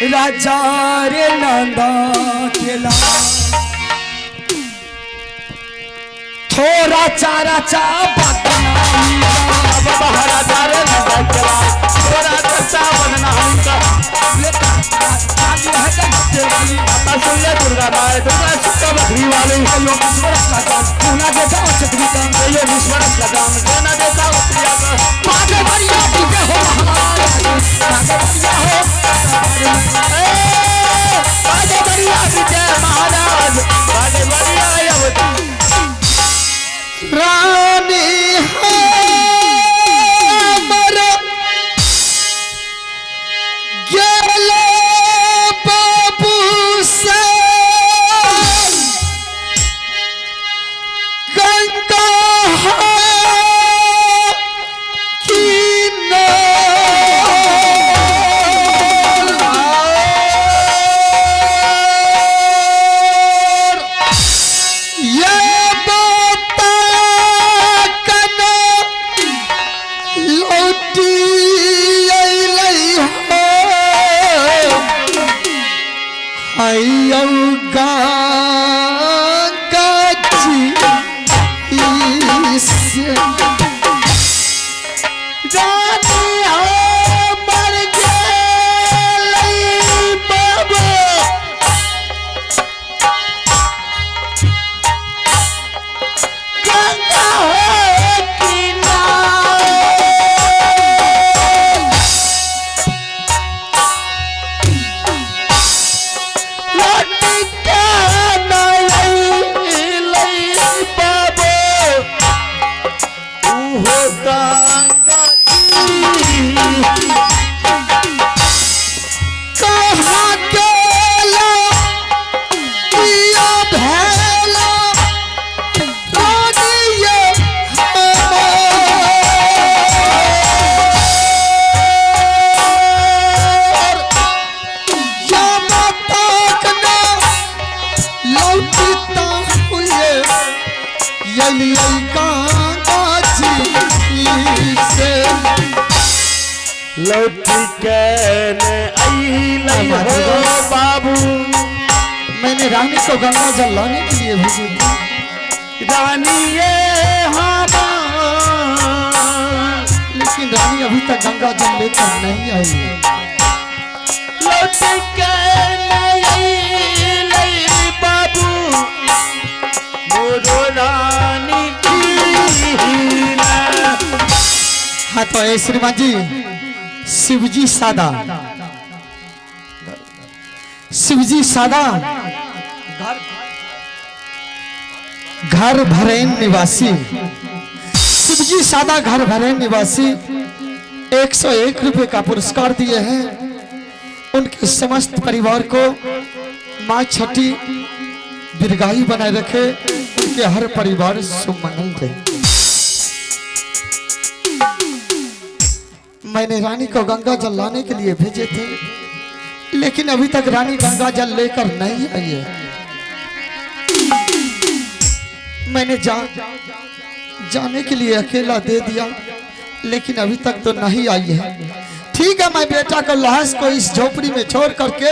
राजा रे नंदा केला, थोड़ा चारा चा राजा रे नंदा केला, थोड़ा चाचा बनना हमका सुन ले दुर्गा माए, दुर्गा सुक्का बकरी वाले यो विश्वरस लगाम, पूना देता और चक्री काम यो विश्वरस लगाम, देना देता उतरिया का पागे बढ़िया पीछे हो हमारा, पागे बढ़िया हो पागे बढ़िया पीछे महाराज, पागे बढ़िया अवतार रानी है मरा गेला बाबू से गंगा है कि ना लौट के न अइलै हो बाबू। मैंने रानी को गंगा जल लाने के लिए भेजी थी, रानी ये लेकिन रानी अभी तक गंगा जल लेकर नहीं आई है। लौट के न अइलै बाबू मोरो रानी की ना। हाँ तो ऐ श्रीमान जी, शिवजी सादा, शिवजी सादा घर भरेन निवासी, शिवजी सादा घर भरेन निवासी 101 रुपए का पुरस्कार दिए हैं। उनके समस्त परिवार को माँ छठी दीर्घायु बनाए रखे, उनके हर परिवार सुमंगल रहे। मैंने रानी को गंगा जल लाने के लिए भेजे थे, लेकिन अभी तक रानी गंगा जल लेकर नहीं आई है। मैंने जाने के लिए अकेला दे दिया, लेकिन अभी तक तो नहीं आई है। ठीक है, मैं बेटा को लाश को इस झोपड़ी में छोड़ करके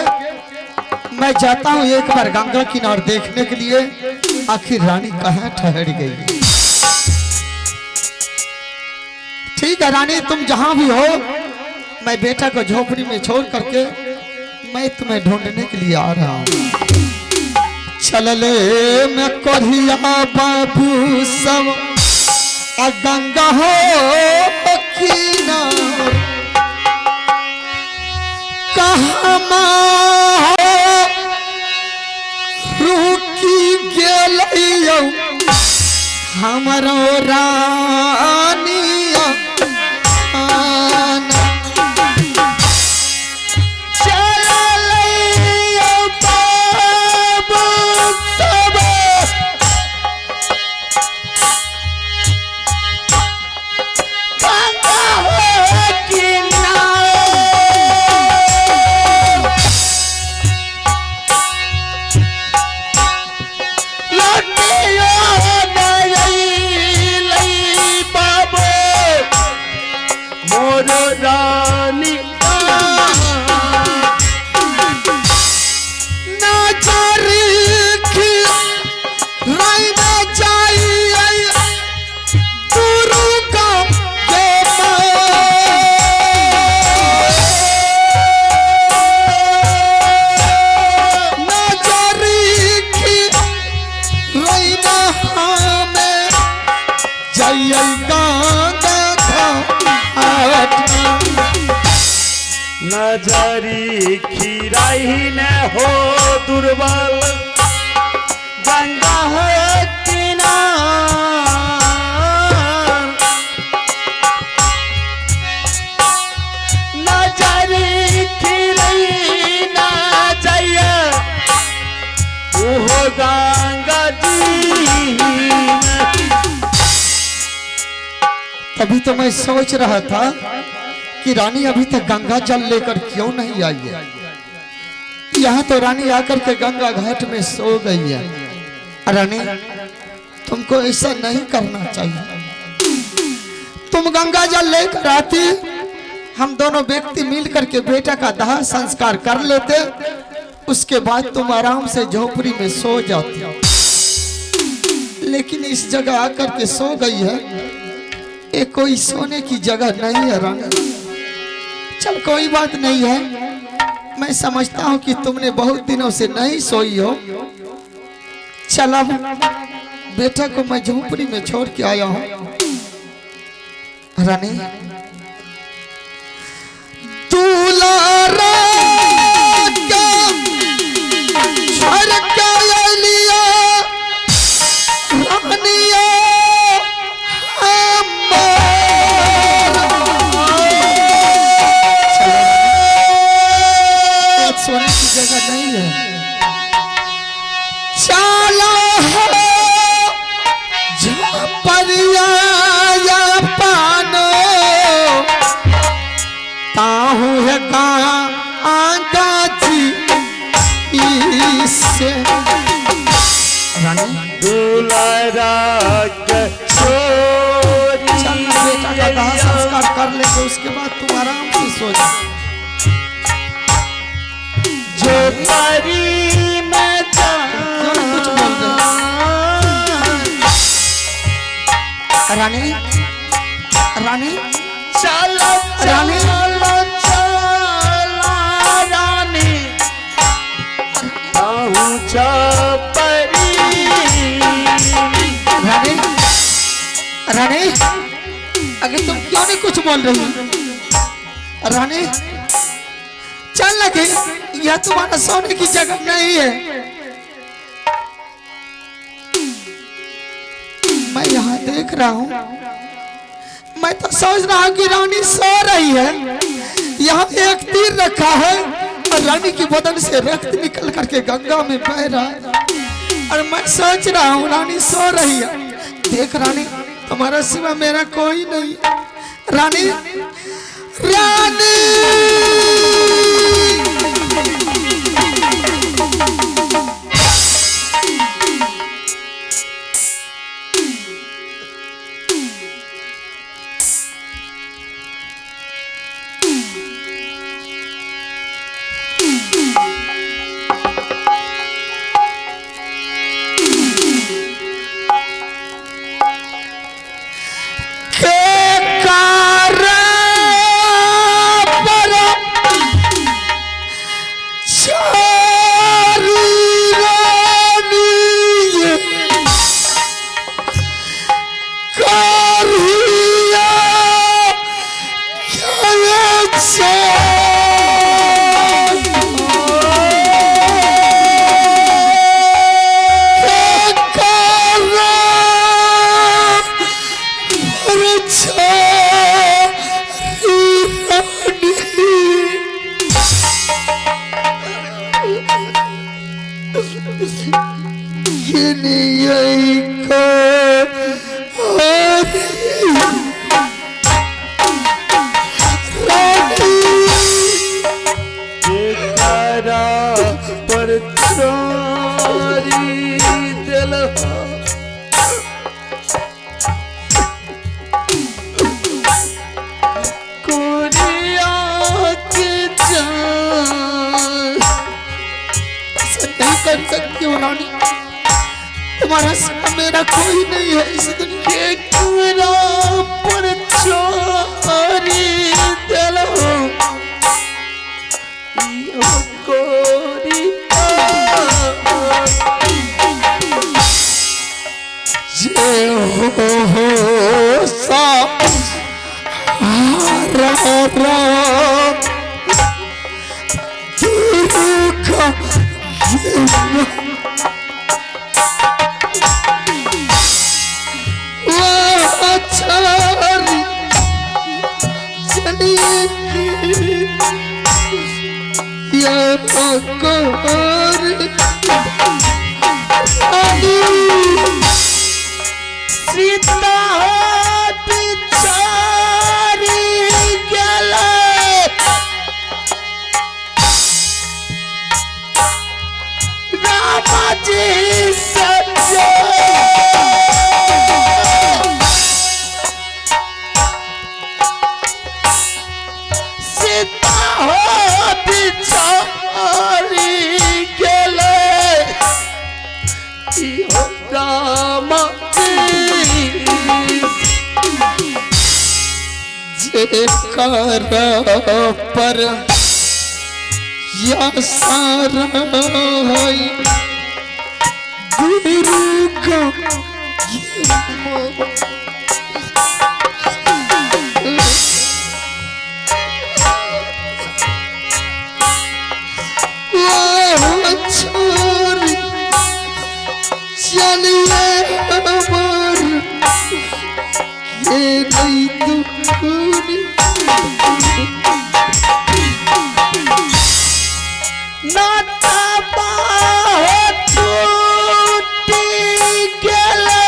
मैं जाता हूँ एक बार गंगा किनार देखने के लिए, आखिर रानी कहाँ ठहर गई। ठीक है रानी, तुम जहां भी हो, मैं बेटा को झोपड़ी में छोड़ करके मैं तुम्हें ढूंढने के लिए आ रहा हूँ। चलले मैं कोरिया बाबू सब गंगा हो किनार, कहाँ रुकी गेलियो हमरो रानिया। नजरी खीराही न हो दुर्बल गंगा है किनार, नजरी खीराही न जाइए वो गंगा जी। तभी तो मैं सोच रहा था कि रानी अभी तक गंगा जल लेकर क्यों नहीं आई है। यहाँ तो रानी आकर के गंगा घाट में सो गई है। रानी, तुमको ऐसा नहीं करना चाहिए। तुम गंगा जल लेकर आती, हम दोनों व्यक्ति मिल करके बेटा का दाह संस्कार कर लेते, उसके बाद तुम आराम से झोपड़ी में सो जाती। लेकिन इस जगह आकर के सो गई है, ये कोई सोने की जगह नहीं है रानी। चल कोई बात नहीं है, मैं समझता हूँ कि तुमने बहुत दिनों से नहीं सोई हो। चल अब बेटा को मैं झोपड़ी में छोड़ के आया हूँ। रानी, सोने की जगह नहीं है। चलो झोपड़िया या पानो ताहू है आगा जी इससे। दुलारा बेटा का दाह संस्कार कर लेंगे, उसके बाद तुम आराम से सो परी में क्यों नहीं कुछ बोल रहे? रानी रानी चलो रानी रानी पहुँचा परी रानी रानी अगर तुम क्यों नहीं कुछ बोल रही? रानी चल लगे, यह तुम्हारा सोने की जगह नहीं है। मैं यहाँ देख रहा हूँ, मैं तो सोच रहा हूँ कि रानी सो रही है। यहाँ एक तीर रखा है और रानी की बदन से रक्त निकल करके गंगा में बह रहा है और मैं सोच रहा हूँ रानी सो रही है। देख रानी, तुम्हारा सिवा मेरा कोई नहीं। रानी रानी तुम्हारा सिवा मेरा कोई नहीं है इस दुनिया पर छोरी दिलो कोरी जे हो सा रा रा दुख सीता बिचारी गेले रामा जी सच्चे सीता बिचारी गेले रामा जेकर पर या सारा गुरु का छोरी चलिए हमार ये नहीं दुखनी नाता बाहे टूटी गेले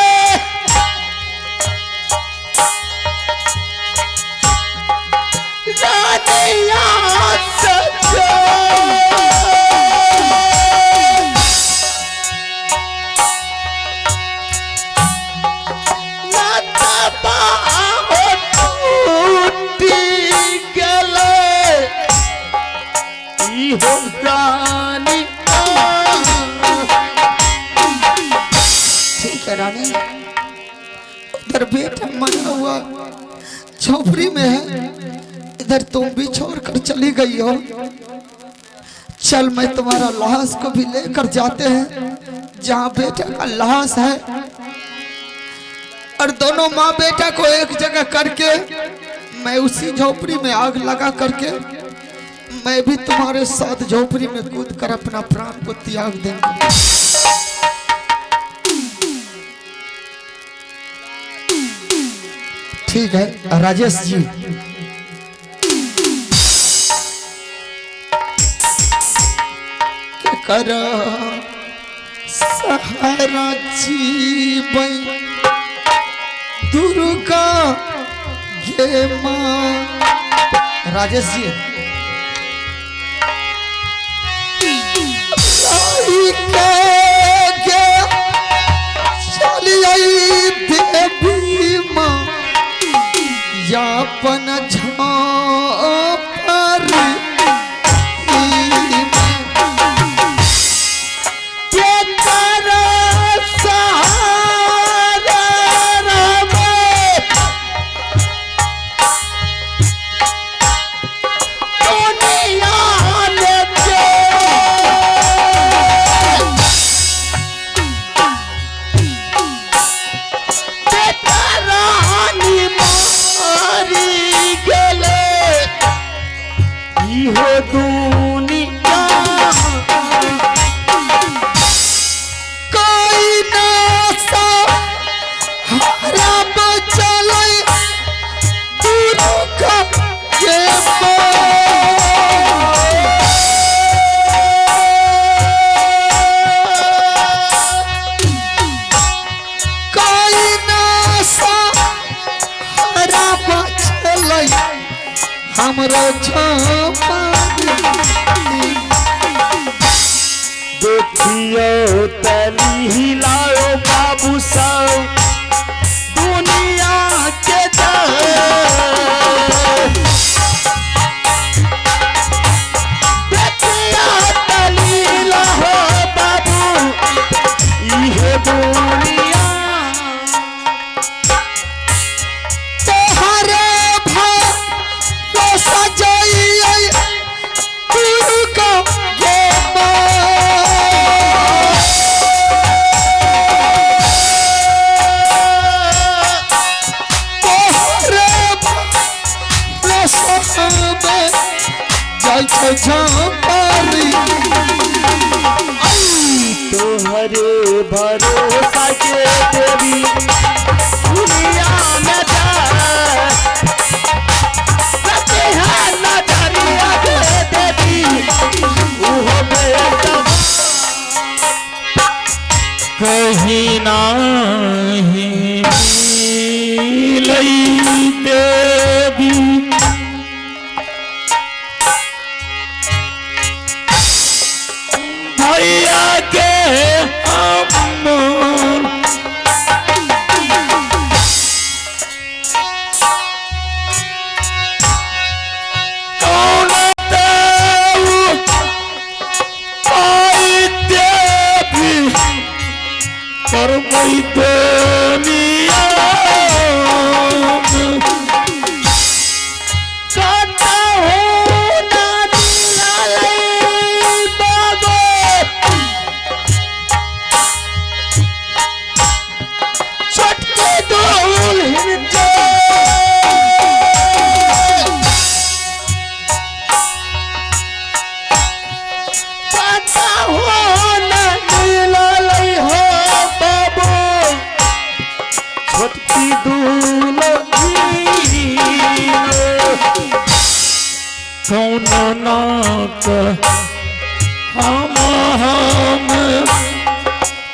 रानिया सजो नाता बाहे टूटी गेले इहो रानी इधर बेटा मरा हुआ झोपड़ी में है, इधर तुम भी छोड़ कर चली गई हो। चल मैं तुम्हारा लाश को भी लेकर जाते हैं जहाँ बेटा का लाश है, और दोनों माँ बेटा को एक जगह करके मैं उसी झोपड़ी में आग लगा करके मैं भी तुम्हारे साथ झोपड़ी में कूद कर अपना प्राण को त्याग देंगे। ठीक है राजेश जी। कर सहारा जीवन दुर्गा ये माँ। राजेश जी चली आई देवी माँ यापन झापर देखियो तली हिलाओ बाबू सब दुनिया के देखियो तली हिलाओ बाबू इहे दुनिया तोहरे भाई सजाई दुर्गा ये झांपारी तोहरे भरोसा के देवी दुनिया में नजरिया के देवी उहो बेटा कहीं नहीं मिलई देवी भैया के हम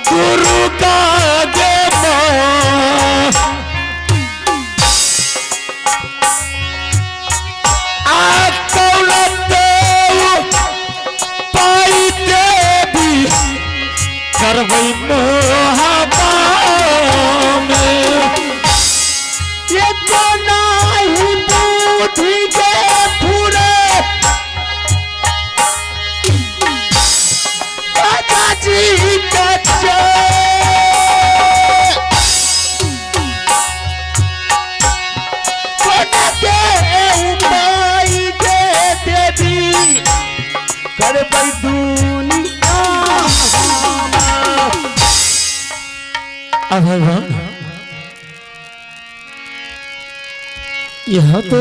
गुरु का करवई मोहबा में ये तो नहीं बुद्धि के पूरे करबै दुनिया अब भगवान यह तो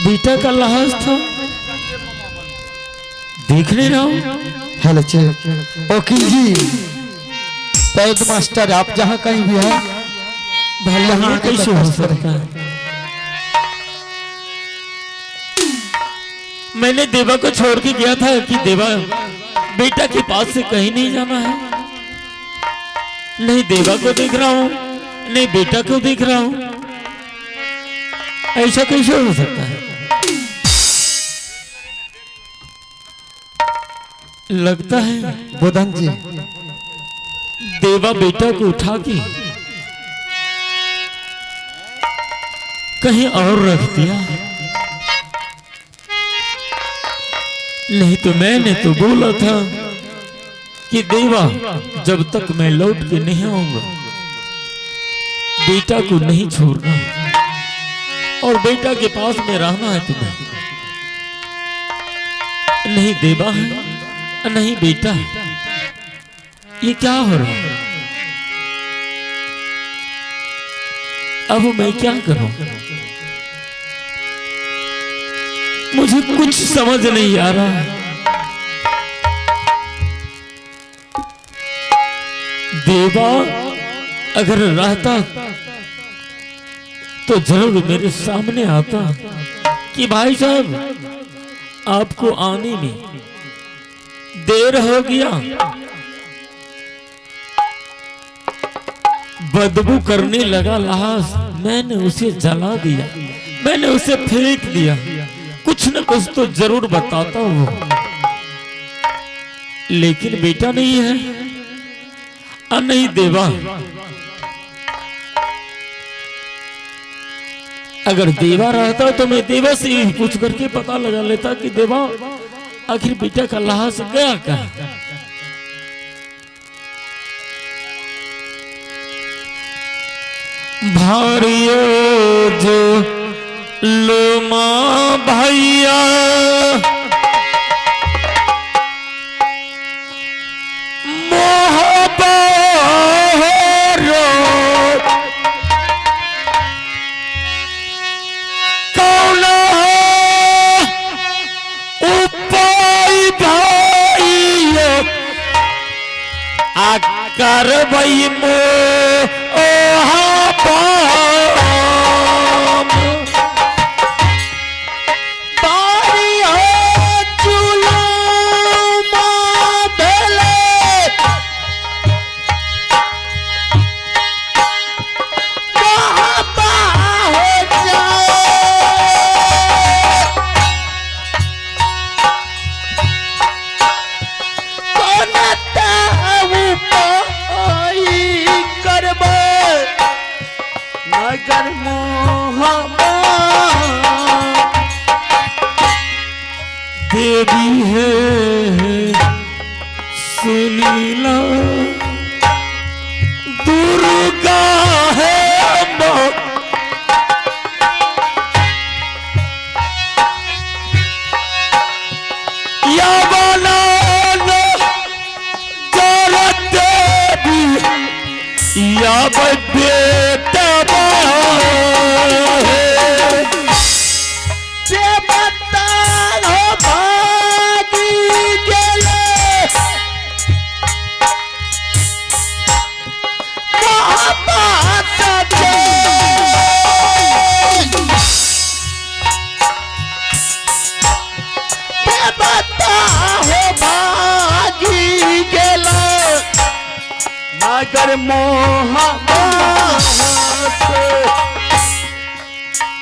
बेटा का लाश था, देख नहीं रहा हूं। हेलो वकील जी, पैद मास्टर आप जहाँ कहीं भी हैं भले यहाँ कैसे हो सकता है? मैंने देवा को छोड़ के गया था कि देवा बेटा के पास से कहीं नहीं जाना है। नहीं देवा को देख रहा हूं, नहीं बेटा को देख रहा हूं। ऐसा कैसे हो सकता है? लगता है बुधन जी देवा बेटा को उठा के कहीं और रख दिया। नहीं तो मैंने तो बोला था कि देवा जब तक मैं लौट के नहीं आऊंगा बेटा को नहीं छोड़ना और बेटा के पास में रहना है तुम्हें। नहीं देवा है नहीं बेटा है, ये क्या हो रहा है? अब मैं क्या करूं? मुझे कुछ समझ नहीं आ रहा। देवा अगर रहता तो जरूर मेरे सामने आता कि भाई साहब आपको आने में देर हो गया, बदबू करने लगा लाश, मैंने उसे जला दिया, मैंने उसे फेंक दिया। कुछ न कुछ तो जरूर बताता वो, लेकिन बेटा नहीं है और नहीं देवा। अगर देवा रहता तो मैं देवा से ही पूछ करके पता लगा लेता कि देवा आखिर बेटा का लाश गया कहाँ। भारियो जो लोमा भैया करबई मो देवी है सुनीला दुर्गा है या बना देवी या बेटा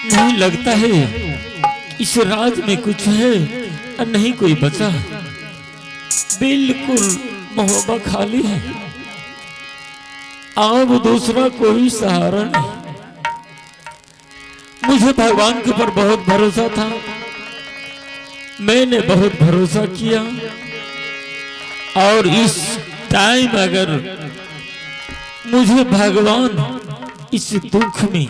नहीं लगता है इस राज में कुछ है और नहीं कोई बचा। बिल्कुल मोहब्बत खाली है, अब दूसरा कोई सहारा नहीं। मुझे भगवान के ऊपर बहुत भरोसा था, मैंने बहुत भरोसा किया और इस टाइम अगर मुझे भगवान इस दुख में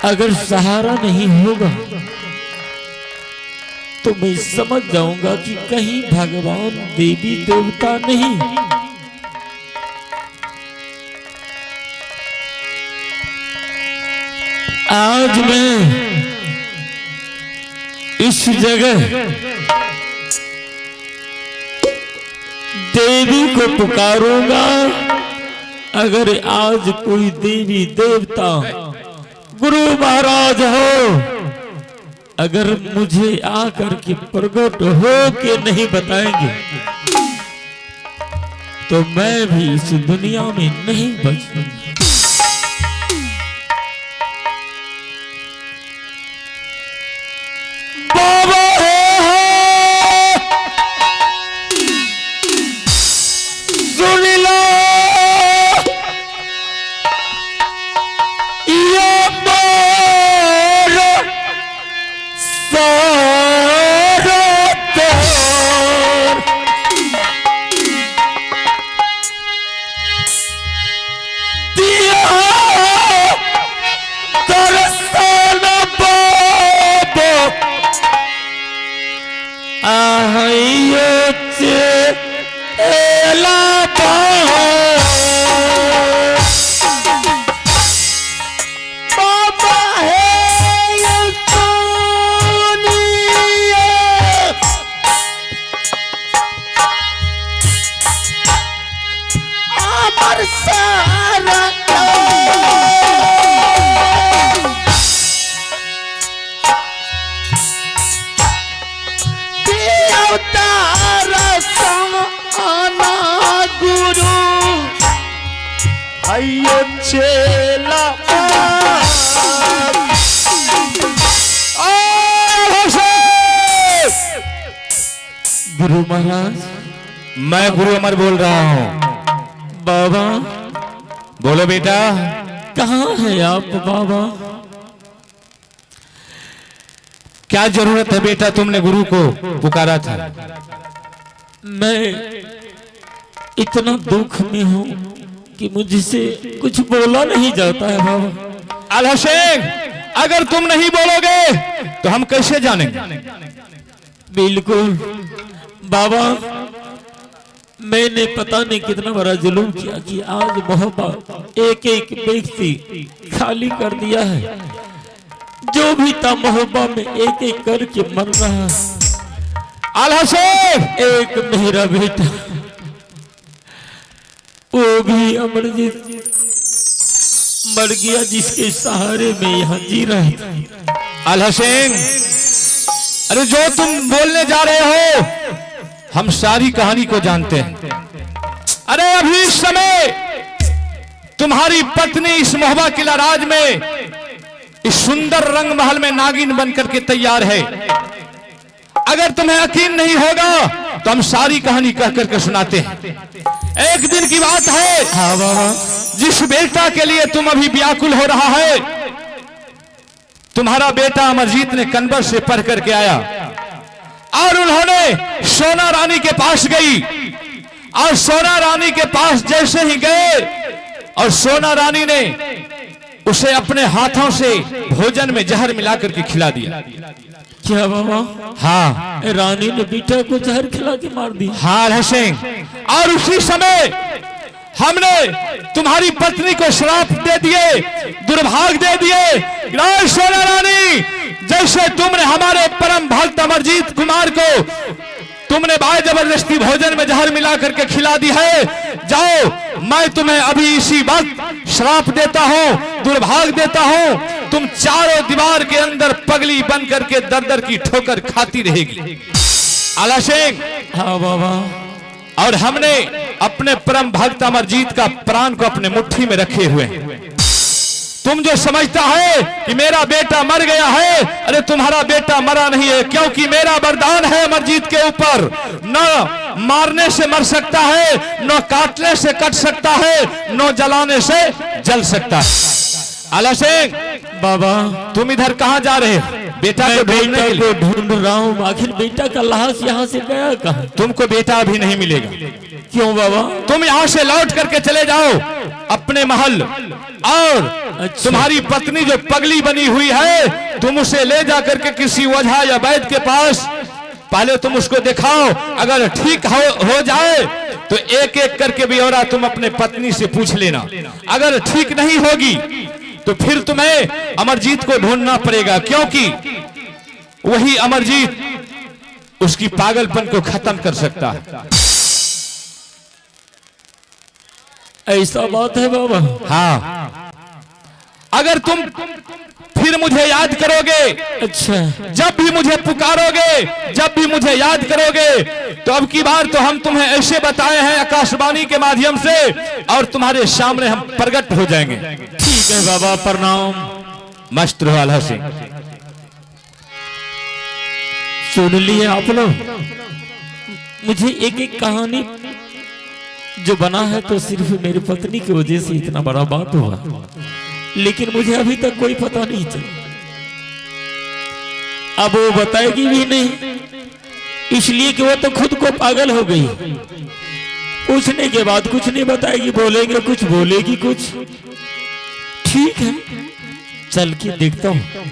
अगर सहारा नहीं होगा तो मैं समझ जाऊंगा कि कहीं भगवान देवी देवता नहीं। आज मैं इस जगह देवी को पुकारूंगा। अगर आज कोई देवी देवता गुरु महाराज हो, अगर मुझे आकर के प्रकट हो के नहीं बताएंगे तो मैं भी इस दुनिया में नहीं बचूंगा। बाबा सुन लो ये मोर सारा तोर दिया दर्शन बाबा आहियो चेला बाबा है ये दुनिया अमर सारा देवतारा समाना गुरु आइयो चेला गुरु महाराज। मैं गुरु अमर बोल रहा हूँ। बाबा बोलो बेटा। कहाँ है आप बाबा? क्या जरूरत है बेटा, तुमने गुरु को पुकारा था? मैं इतना दुख में हूँ कि मुझसे कुछ बोला नहीं जाता है बाबा। आला शेख, अगर तुम नहीं बोलोगे तो हम कैसे जानेंगे? बिल्कुल बाबा, मैंने पता नहीं कितना बड़ा जुलूम किया कि आज मोहब्बत एक एक व्यक्ति खाली कर दिया है। जो भी था मोहब्बत में एक एक करके मर रहा है। आला शेख, एक मेरा बेटा, वो भी अमरजीत मर गया, जिसके सहारे में यहाँ जी रहा था। आला शेख, अरे जो तुम बोलने जा रहे हो हम सारी कहानी को जानते हैं। अरे अभी इस समय तुम्हारी पत्नी इस मोहब्बा किला राज में इस सुंदर रंग महल में नागिन बनकर के तैयार है। अगर तुम्हें यकीन नहीं होगा तो हम सारी कहानी कह करके सुनाते हैं। एक दिन की बात है, हाँ बाबा, जिस बेटा के लिए तुम अभी व्याकुल हो रहा है, तुम्हारा बेटा अमरजीत ने कन्वर से पढ़ करके आया और उन्होंने सोना रानी के पास गई और सोना रानी के पास जैसे ही गए और सोना रानी ने उसे अपने हाथों से भोजन में जहर मिलाकर के खिला दिया। क्या बाबा? हाँ, रानी ने बेटा को जहर खिला के मार दिया। हाँ हसैन, और उसी समय हमने तुम्हारी पत्नी को श्राप दे दिए, दुर्भाग्य दे दिए। सोना रानी, जैसे तुमने हमारे परम भक्त अमरजीत कुमार को तुमने बाय जबरदस्ती भोजन में जहर मिला करके खिला दी है, जाओ मैं तुम्हें अभी इसी वक्त श्राप देता हूँ, दुर्भाग्य देता हूँ। तुम चारों दीवार के अंदर पगली बन करके दर दर की ठोकर खाती रहेगी। आला शेख, हाँ बाबा, और हमने अपने परम भक्त अमरजीत का प्राण को अपने मुट्ठी में रखे हुए हैं। तुम जो समझता है कि मेरा बेटा मर गया है, अरे तुम्हारा बेटा मरा नहीं है, क्योंकि मेरा वरदान है अमरजीत के ऊपर। न मारने से मर सकता है, न काटने से कट सकता है, न जलाने से जल सकता है। आला शेख बाबा, तुम इधर कहाँ जा रहे हो? बेटा को ढूंढने के लिए ढूंढ रहा हूँ। आखिर बेटा का लाश यहाँ से गया कहाँ? तुमको बेटा अभी नहीं मिलेगा। क्यों बाबा? तुम यहाँ से लौट करके चले जाओ अपने महल, और अच्छा। तुम्हारी पत्नी जो पगली बनी हुई है, तुम उसे ले जा करके किसी ओझा या वैद्य के पास पहले तुम उसको दिखाओ, अगर ठीक हो जाए तो एक एक करके ब्यौरा तुम अपने पत्नी से पूछ लेना। अगर ठीक नहीं होगी तो फिर तुम्हें अमरजीत को ढूंढना पड़ेगा, क्योंकि वही अमरजीत उसकी पागलपन को खत्म कर सकता है। ऐसा बात है बाबा? हाँ, अगर तुम फिर मुझे याद करोगे, अच्छा, जब भी मुझे पुकारोगे, जब भी मुझे याद करोगे, तो अब की बार तो हम तुम्हें ऐसे बताए हैं आकाशवाणी के माध्यम से, और तुम्हारे सामने हम प्रकट हो जाएंगे। ठीक है बाबा, प्रणाम। मस्त रहो आल्हा सिंह। सुन लिए आप लोग? मुझे एक एक कहानी जो बना है तो सिर्फ मेरी पत्नी की वजह से इतना बड़ा बात हुआ, लेकिन मुझे अभी तक कोई पता नहीं चला। अब वो बताएगी भी नहीं, इसलिए कि वो तो खुद को पागल हो गई। पूछने के बाद कुछ नहीं बताएगी, बोलेंगे कुछ, बोलेगी कुछ। ठीक है, चल के देखता हूं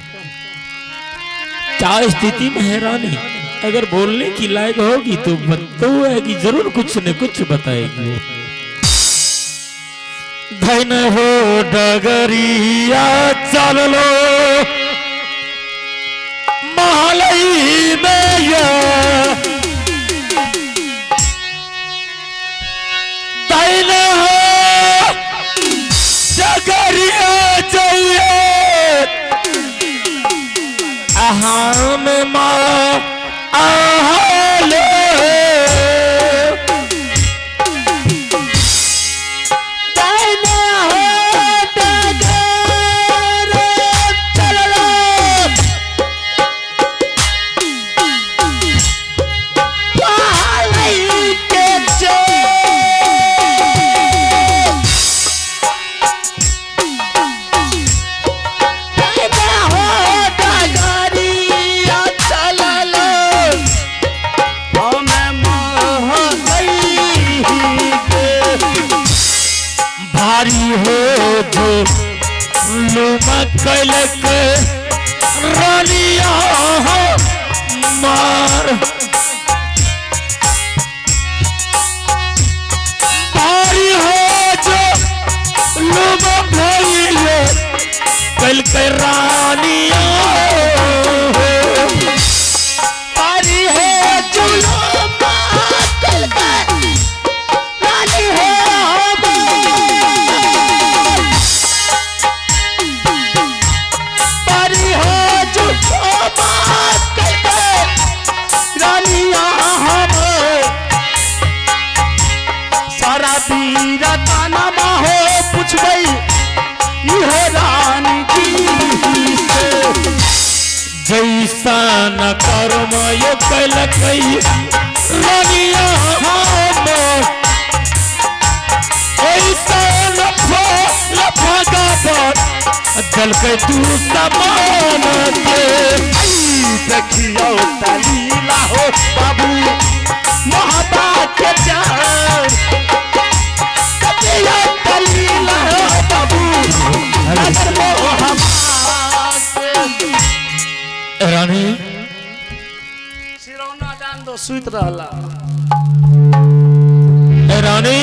क्या स्थिति में है रानी। अगर बोलने की लायक होगी तो बताएगी, जरूर कुछ न कुछ बताएगी। धन हो डगरिया चल लो महलई में ये, धन हो डगरिया चाहिए हम माँ आहले। कैलक रानिया मार भारी हो जो लुम भइले कल के रानिया भारी है जो लुम कल के रानी है। जैसा न कर्म यो कैलक रानिया ऐसा जल के तू समान देखियो तलीला हो बाबू मोहब्बत के प्यार, देखियो तलीला हो बाबू मोहब्बत। रानी सिरौना डाल दो, सुत रहला। रानी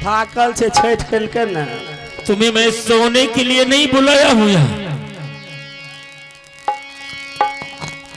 थाकल से छठ खेल कर ना, तुम्हें मैं सोने के लिए नहीं बुलाया हूँ यहाँ।